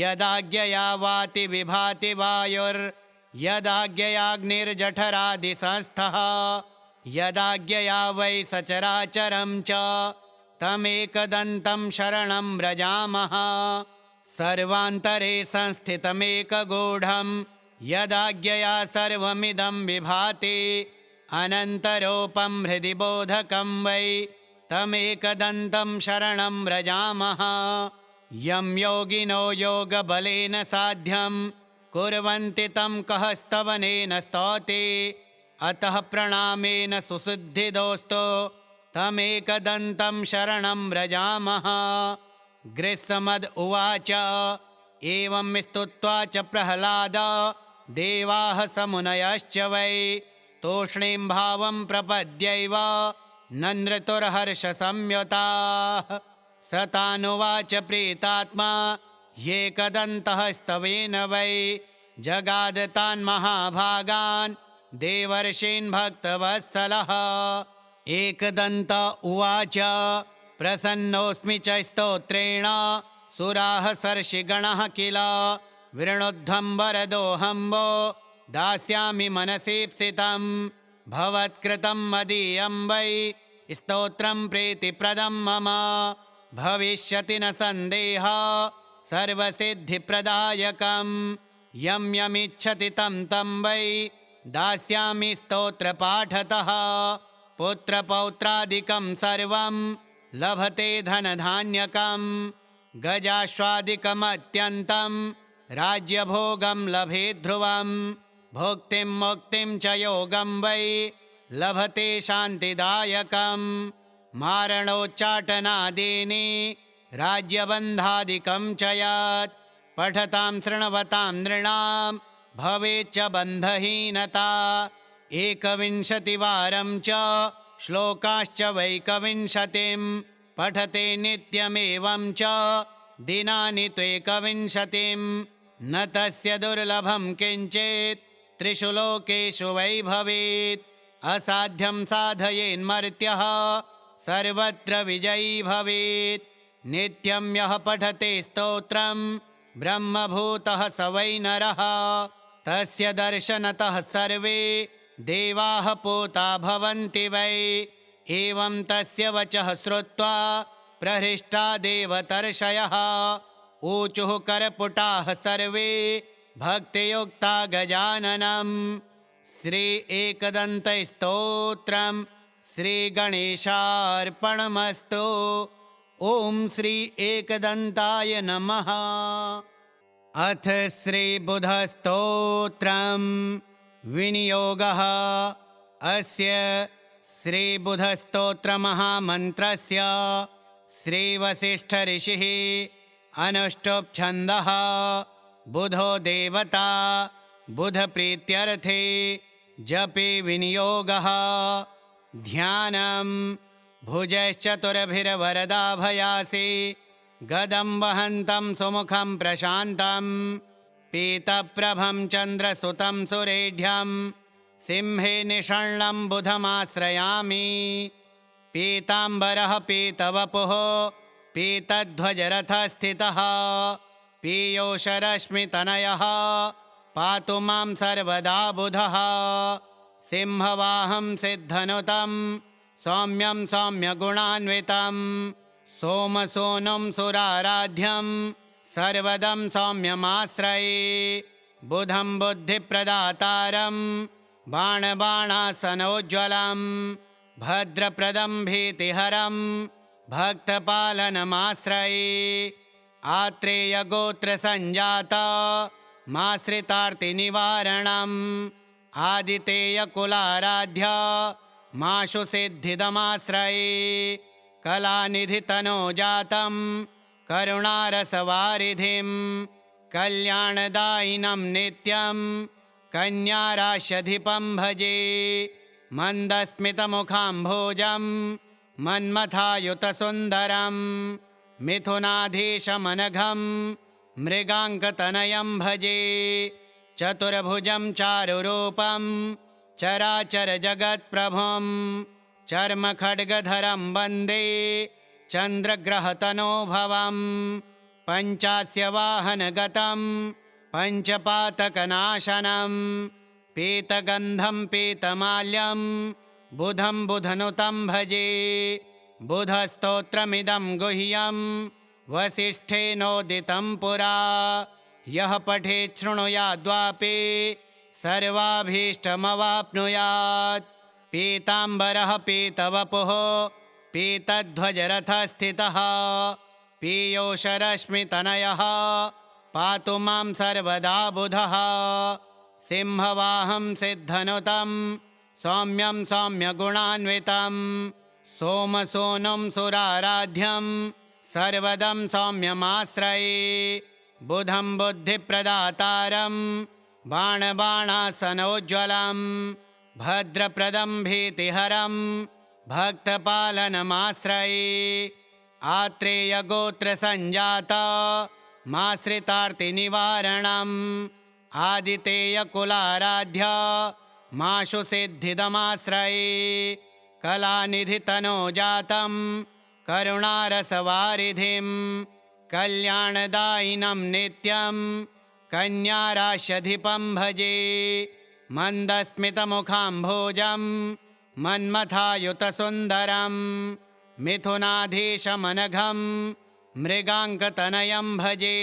यदाज्ञया वाति विभाति वायुर्यदाज्ञयाग्निर्जठरादिसंस्थः यदाज्ञया वै सचराचरं च तमेकदन्तं शरणं व्रजामः सर्वान्तरे संस्थितमेकगूढं यदाज्ञया सर्वमिदं विभाति अनन्तरूपं हृदि बोधकं वै तमेकदन्तं शरणं व्रजामः यं योगिनो योगबलेन साध्यं कुर्वन्ति तं कः स्तवनेन स्तौति अतः प्रणामेन सुसिद्धिदोस्तु तमेकदन्तं शरणं व्रजामः गृत्समद उवाच एवं स्तुत्वा च प्रह्लाद देवाः समुनयश्च वै तूष्णीं भावं प्रपद्यैव ननृतुर्हर्षसंयुताः स तानुवाच प्रीतात्मा ह्येकदन्तः स्तवेन वै जगादतान् महाभागान् देवर्षीन् भक्तवत्सलः एकदन्त उवाच प्रसन्नोऽस्मि च स्तोत्रेण सुराः सर्षिगणः किल वृणुद्धं वरदोऽहं वो दास्यामि मनसीप्सितं भवत्कृतं मदीयं वै स्तोत्रं प्रीतिप्रदं मम भविष्यति न सन्देहः सर्वसिद्धिप्रदायकं यं यमिच्छति तं तं वै दास्यामि स्तोत्रपाठतः पुत्रपौत्रादिकं सर्वं लभते धनधान्यकं गजाश्वादिकमत्यन्तं राज्यभोगं लभे ध्रुवं भुक्तिं मुक्तिं च योगं वै लभते शान्तिदायकं मारणोच्चाटनादीनि राज्यबन्धादिकं च यत् पठतां शृण्वतां नृणां भवेच्च बन्धहीनता एकविंशतिवारं च श्लोकाश्च वैकविंशतिं पठते नित्यमेवं च दिनानि त्वेकविंशतिं न तस्य दुर्लभं किञ्चित् त्रिषु लोकेषु वै भवेत् असाध्यं साधयेन्मर्त्यः सर्वत्र विजयी भवेत् नित्यं यः पठते स्तोत्रं ब्रह्मभूतः स वै नरः तस्य दर्शनतः सर्वे देवाः पूता भवन्ति वै एवं तस्य वचः श्रुत्वा प्रहृष्टा देवतर्षयः ऊचुः करपुटाः सर्वे भक्तियुक्ता गजाननं श्री एकदन्तस्तोत्रं श्रीगणेशार्पणमस्तु। ॐ श्री एकदन्ताय नमः। अथ श्रीबुधस्तोत्रं विनियोगः। अस्य श्रीबुधस्तोत्रमहामन्त्रस्य श्रीवसिष्ठऋषिः अनुष्टुप् छन्दः। बुधो देवता बुधप्रीत्यर्थे जपे विनियोगः। ध्यानं भुजश्चतुर्भिर्वरदाभयासि गदं वहन्तं सुमुखं प्रशान्तं पीतप्रभं चन्द्रसुतं सुरेढ्यं सिंहे निषण्णं बुधमाश्रयामि। पीताम्बरः पीतवपुः पीतध्वजरथस्थितः पीयूषरश्मितनयः पातु मां सर्वदा बुधः। सिंहवाहं सिद्धनुतं सौम्यं सौम्यगुणान्वितं सोमसूनुं सुराराध्यं सर्वदं सौम्यमाश्रये। बुधं बुद्धिप्रदातारं बाणबाणासनोज्ज्वलं भद्रप्रदं भीतिहरं भक्तपालनमाश्रये। आत्रेयगोत्रसञ्जाता माश्रितार्तिनिवारणम् आदितेयकुलाराध्य माशु सिद्धिदमाश्रये। कलानिधितनोजातं करुणारसवारिधिं कल्याणदायिनं नित्यं कन्याराश्यधिपं भजे। मन्दस्मितमुखाम्भोजं मन्मथायुतसुन्दरं मिथुनाधीशमनघं मृगाङ्कतनयं भजे। चतुर्भुजं चारुरूपं चराचरजगत्प्रभुं चर्मखड्गधरं वन्दे चन्द्रग्रहतनोभवं। पञ्चास्यवाहनगतं पञ्चपातकनाशनं पीतगन्धं पीतमाल्यं बुधं बुधनुतं भजे। बुधस्तोत्रमिदं गुह्यं वसिष्ठेनोदितं पुरा यः पठेत् शृणुयाद्वापि सर्वाभीष्टमवाप्नुयात्। पीताम्बरः पीतवपुः पीतध्वजरथस्थितः पीयूषरश्मितनयः पातु मां सर्वदा बुधः। सिंहवाहं सिद्धनुतं सौम्यं सौम्यगुणान्वितं सोमसूनुं सुराराध्यं सर्वदं सौम्यमाश्रये। बुधं बुद्धिप्रदातारं बाणबाणासनोज्ज्वलं भद्रप्रदं भीतिहरं भक्तपालनमाश्रये। आत्रेयगोत्रसञ्जाता माश्रितार्तिनिवारणम् आदितेयकुलाराध्य माशु सिद्धिदमाश्रये। कलानिधितनोजातं करुणारसवारिधिं कल्याणदायिनं नित्यं कन्याराश्यधिपं भजे। मन्दस्मितमुखाम्भोजं मन्मथायुतसुन्दरं मिथुनाधीशमनघं मृगाङ्कतनयं भजे।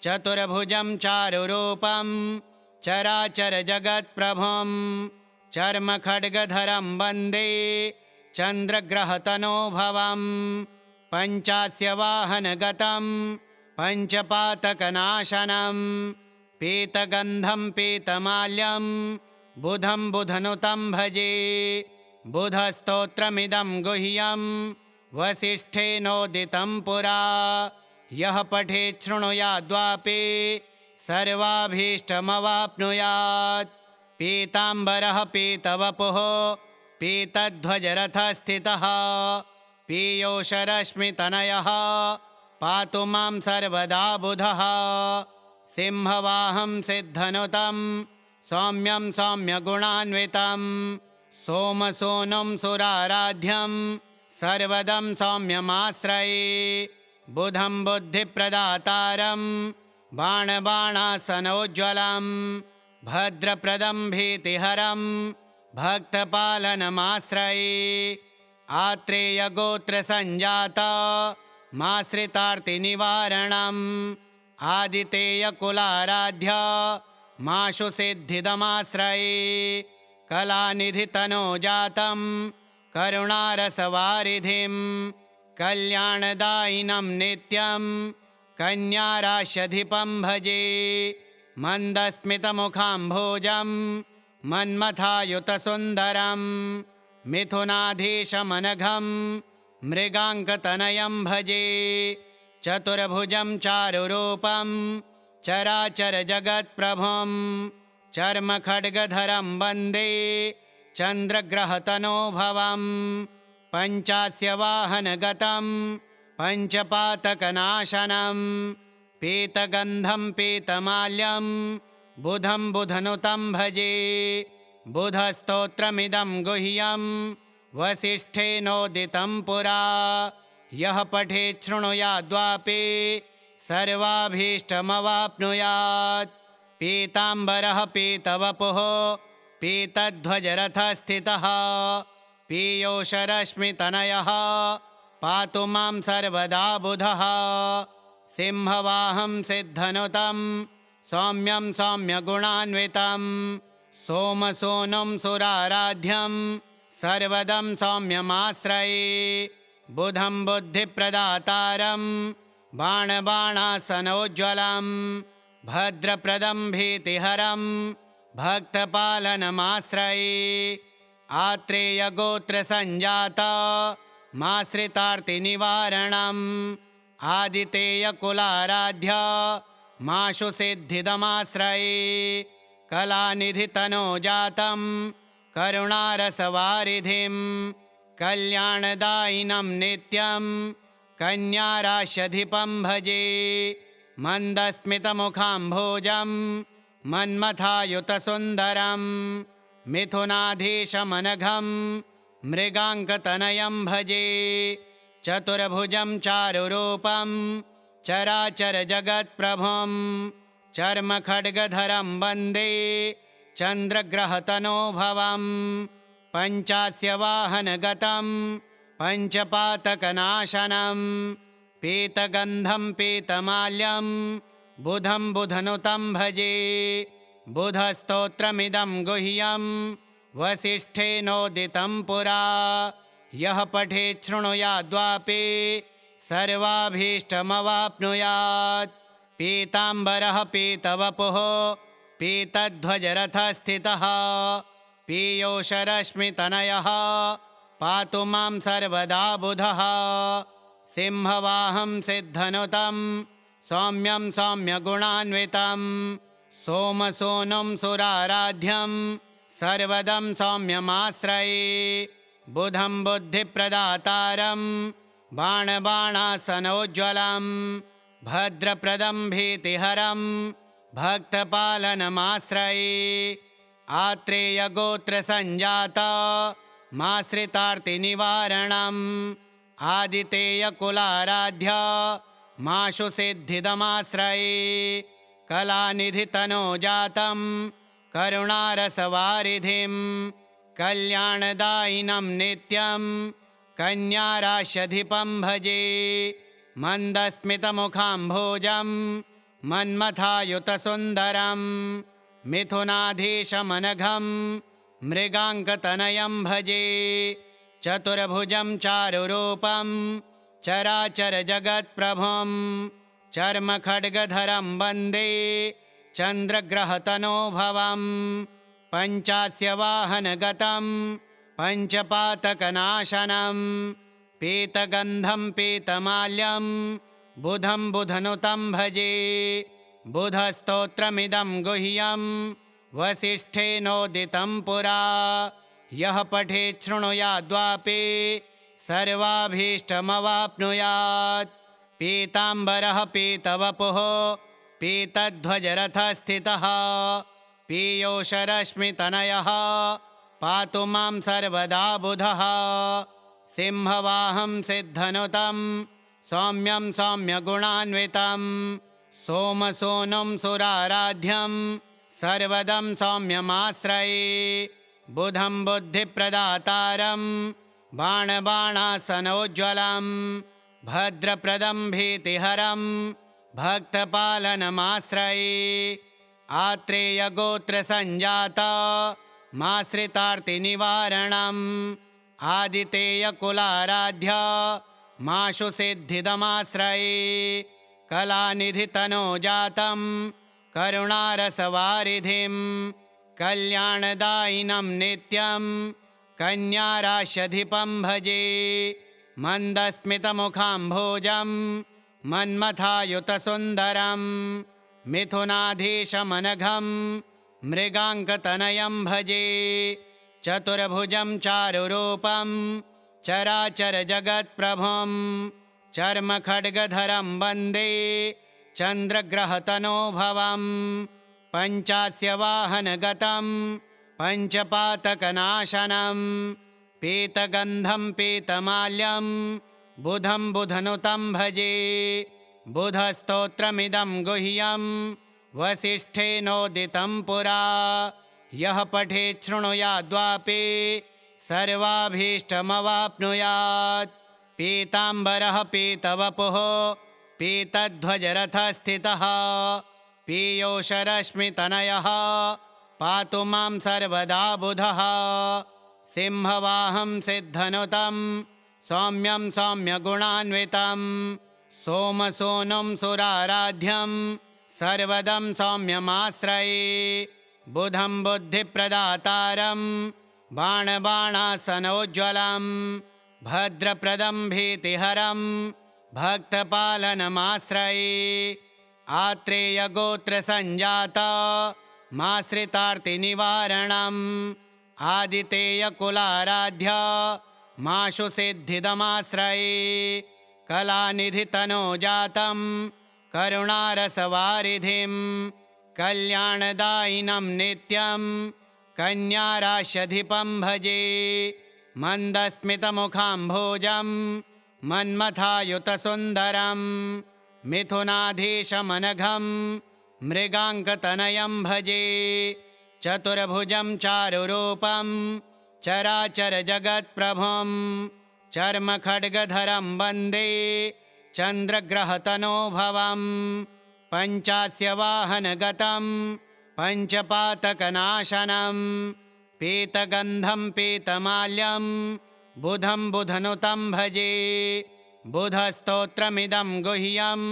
चतुर्भुजं चारुरूपं चराचरजगत्प्रभुं चर्मखड्गधरं वन्दे चन्द्रग्रहतनोभवं पञ्चास्य वाहनगतं पञ्चपातकनाशनं पीतगन्धं पीतमाल्यं बुधं बुधनुतं भजे। बुधस्तोत्रमिदं गुह्यं वसिष्ठेनोदितं पुरा। यः पठेत् शृणुयाद्वापि सर्वाभीष्टमवाप्नुयात्। पीताम्बरः पीतवपुः पीतध्वजरथस्थितः पीयूषरश्मितनयः पातु मां सर्वदा बुधः। सिंहवाहं सिद्धनुतं सौम्यं सौम्यगुणान्वितं सोमसूनुं सुराराध्यं सर्वदं सौम्यमाश्रये। बुधं बुद्धिप्रदातारं बाणबाणासनोज्ज्वलं भद्रप्रदं भीतिहरं भक्तपालनमाश्रये। आत्रेयगोत्रसञ्जाता माश्रितार्तिनिवारणम् आदितेयकुलाराध्य माशु सिद्धिदमाश्रये। कलानिधितनोजातं करुणारसवारिधिं कल्याणदायिनं नित्यं कन्याराश्यधिपं भजे। मन्दस्मितमुखाम्भोजं मन्मथायुतसुन्दरं मिथुनाधीशमनघं मृगाङ्कतनयं भजे। चतुर्भुजं चारुरूपं चराचरजगत्प्रभुं चर्मखड्गधरं वन्दे चन्द्रग्रहतनोभवं पञ्चास्य वाहनगतं पञ्चपातकनाशनं पीतगन्धं पीतमाल्यं बुधं बुधनुतं भजे। बुधस्तोत्रमिदं गुह्यं वसिष्ठेनोदितं पुरा। यः पठेत् शृणुयाद्वापि सर्वाभीष्टमवाप्नुयात्। पीताम्बरः पीतवपुः पीतध्वजरथस्थितः पीयूषरश्मितनयः पातु मां सर्वदा बुधः। सिंहवाहं सिद्धनुतं सौम्यं सौम्यगुणान्वितं सोमसूनुं सुराराध्यं सर्वदं सौम्यमाश्रये। बुधं बुद्धिप्रदातारं बाणबाणासनोज्ज्वलं भद्रप्रदं भीतिहरं भक्तपालनमाश्रये। आत्रेयगोत्रसञ्जाता माश्रितार्तिनिवारणम् आदितेयकुलाराध्य माशु सिद्धिदमाश्रये। कलानिधितनोजातं करुणारसवारिधिं कल्याणदायिनं नित्यं कन्याराश्यधिपं भजे। मन्दस्मितमुखाम्भोजं मन्मथायुतसुन्दरं मिथुनाधीशमनघं मृगाङ्कतनयं भजे। चतुर्भुजं चारुरूपं चराचरजगत्प्रभुं चर्मखड्गधरं वन्दे चन्द्रग्रहतनोभवं पञ्चास्य वाहनगतं पञ्चपातकनाशनं पीतगन्धं पीतमाल्यं बुधं बुधनुतं भजे। बुधस्तोत्रमिदं गुह्यं वसिष्ठेनोदितं पुरा। यः पठेत् शृणुयाद्वापि सर्वाभीष्टमवाप्नुयात्। पीताम्बरः पीतवपुः पीतध्वजरथस्थितः पीयूषरश्मितनयः पातु मां सर्वदा बुधः। सिंहवाहं सिद्धनुतं सौम्यं सौम्यगुणान्वितं सोमसूनुं सुराराध्यं सर्वदं सौम्यमाश्रये। बुधं बुद्धिप्रदातारं बाणबाणासनोज्ज्वलं भद्रप्रदं भीतिहरं भक्तपालनमाश्रये। आत्रेयगोत्रसञ्जाता माश्रितार्तिनिवारणम् आदितेयकुलाराध्य माशु सिद्धिदमाश्रये। कलानिधितनोजातं करुणारसवारिधिं कल्याणदायिनं नित्यं कन्याराश्यधिपं भजे। मन्दस्मितमुखाम्भोजं मन्मथायुतसुन्दरं मिथुनाधीशमनघं मृगाङ्कतनयं भजे। चतुर्भुजं चारुरूपं चराचरजगत्प्रभुं चर्मखड्गधरं वन्दे चन्द्रग्रहतनोभवं पञ्चास्य वाहनगतं पञ्चपातकनाशनं पीतगन्धं पीतमाल्यं बुधं बुधनुतं भजे। बुधस्तोत्रमिदं गुह्यं वसिष्ठेनोदितं पुरा यः पठेत् शृणुयाद्वापि सर्वाभीष्टमवाप्नुयात्। पीताम्बरः पीतवपुः पीतध्वजरथस्थितः पीयूषरश्मितनयः पातु मां सर्वदा बुधः। सिंहवाहं सिद्धनुतं सौम्यं सौम्यगुणान्वितं सोमसूनुं सुराराध्यं सर्वदं सौम्यमाश्रये। बुधं बुद्धिप्रदातारं बाणबाणासनोज्ज्वलं भद्रप्रदं भीतिहरं भक्तपालनमाश्रये। आत्रेयगोत्रसञ्जाता माश्रितार्तिनिवारणम् आदितेयकुलाराध्य माशु सिद्धिदमाश्रये। कलानिधितनोजातं करुणारसवारिधिं कल्याणदायिनं नित्यं कन्याराश्यधिपं भजे। मन्दस्मितमुखाम्भोजं मन्मथायुतसुन्दरं मिथुनाधीशमनघं मृगाङ्कतनयं भजे। चतुर्भुजं चारुरूपं चराचरजगत्प्रभुं चर्मखड्गधरं वन्दे चन्द्रग्रहतनोभवं पञ्चास्य वाहनगतं पञ्चपातकनाशनं पीतगन्धं पीतमाल्यं बुधं बुधनुतं भजे। बुधस्तोत्रमिदं गुह्यं वसिष्ठेनोदितं पुरा यः पठेत् शृणुयाद्वापि सर्वाभीष्टमवाप्नुयात्। पीताम्बरः पीतवपुः पीतध्वजरथस्थितः पीयूषरश्मितनयः पातु मां सर्वदा बुधः। सिंहवाहं सिद्धनुतं सौम्यं सौम्यगुणान्वितं सोमसूनुं सुराराध्यं सर्वदं सौम्यमाश्रये। बुधं बुद्धिप्रदातारं बाणबाणासनोज्ज्वलं भद्रप्रदं भीतिहरं भक्तपालनमाश्रये। आत्रेयगोत्रसञ्जाता माश्रितार्तिनिवारणम् आदितेयकुलाराध्य माशु सिद्धिदमाश्रये। कलानिधितनोजातं करुणारसवारिधिं कल्याणदायिनं नित्यं कन्याराश्यधिपं भजे। मन्दस्मितमुखाम्भोजं मन्मथायुतसुन्दरं मिथुनाधीशमनघं मृगाङ्कतनयं भजे। चतुर्भुजं चारुरूपं चराचरजगत्प्रभुं चर्मखड्गधरं वन्दे चन्द्रग्रहतनोभवं पञ्चास्य वाहनगतं पञ्चपातकनाशनं पीतगन्धं पीतमाल्यं बुधं बुधनुतं भजे। बुधस्तोत्रमिदं गुह्यं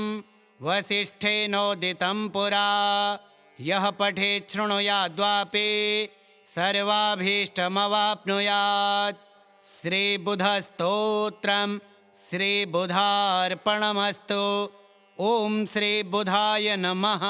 वसिष्ठेनोदितं पुरा यः पठेत् शृणुयाद्वापि सर्वाभीष्टमवाप्नुयात्। श्रीबुधस्तोत्रं श्रीबुधार्पणमस्तु। ॐ श्रीबुधाय नमः।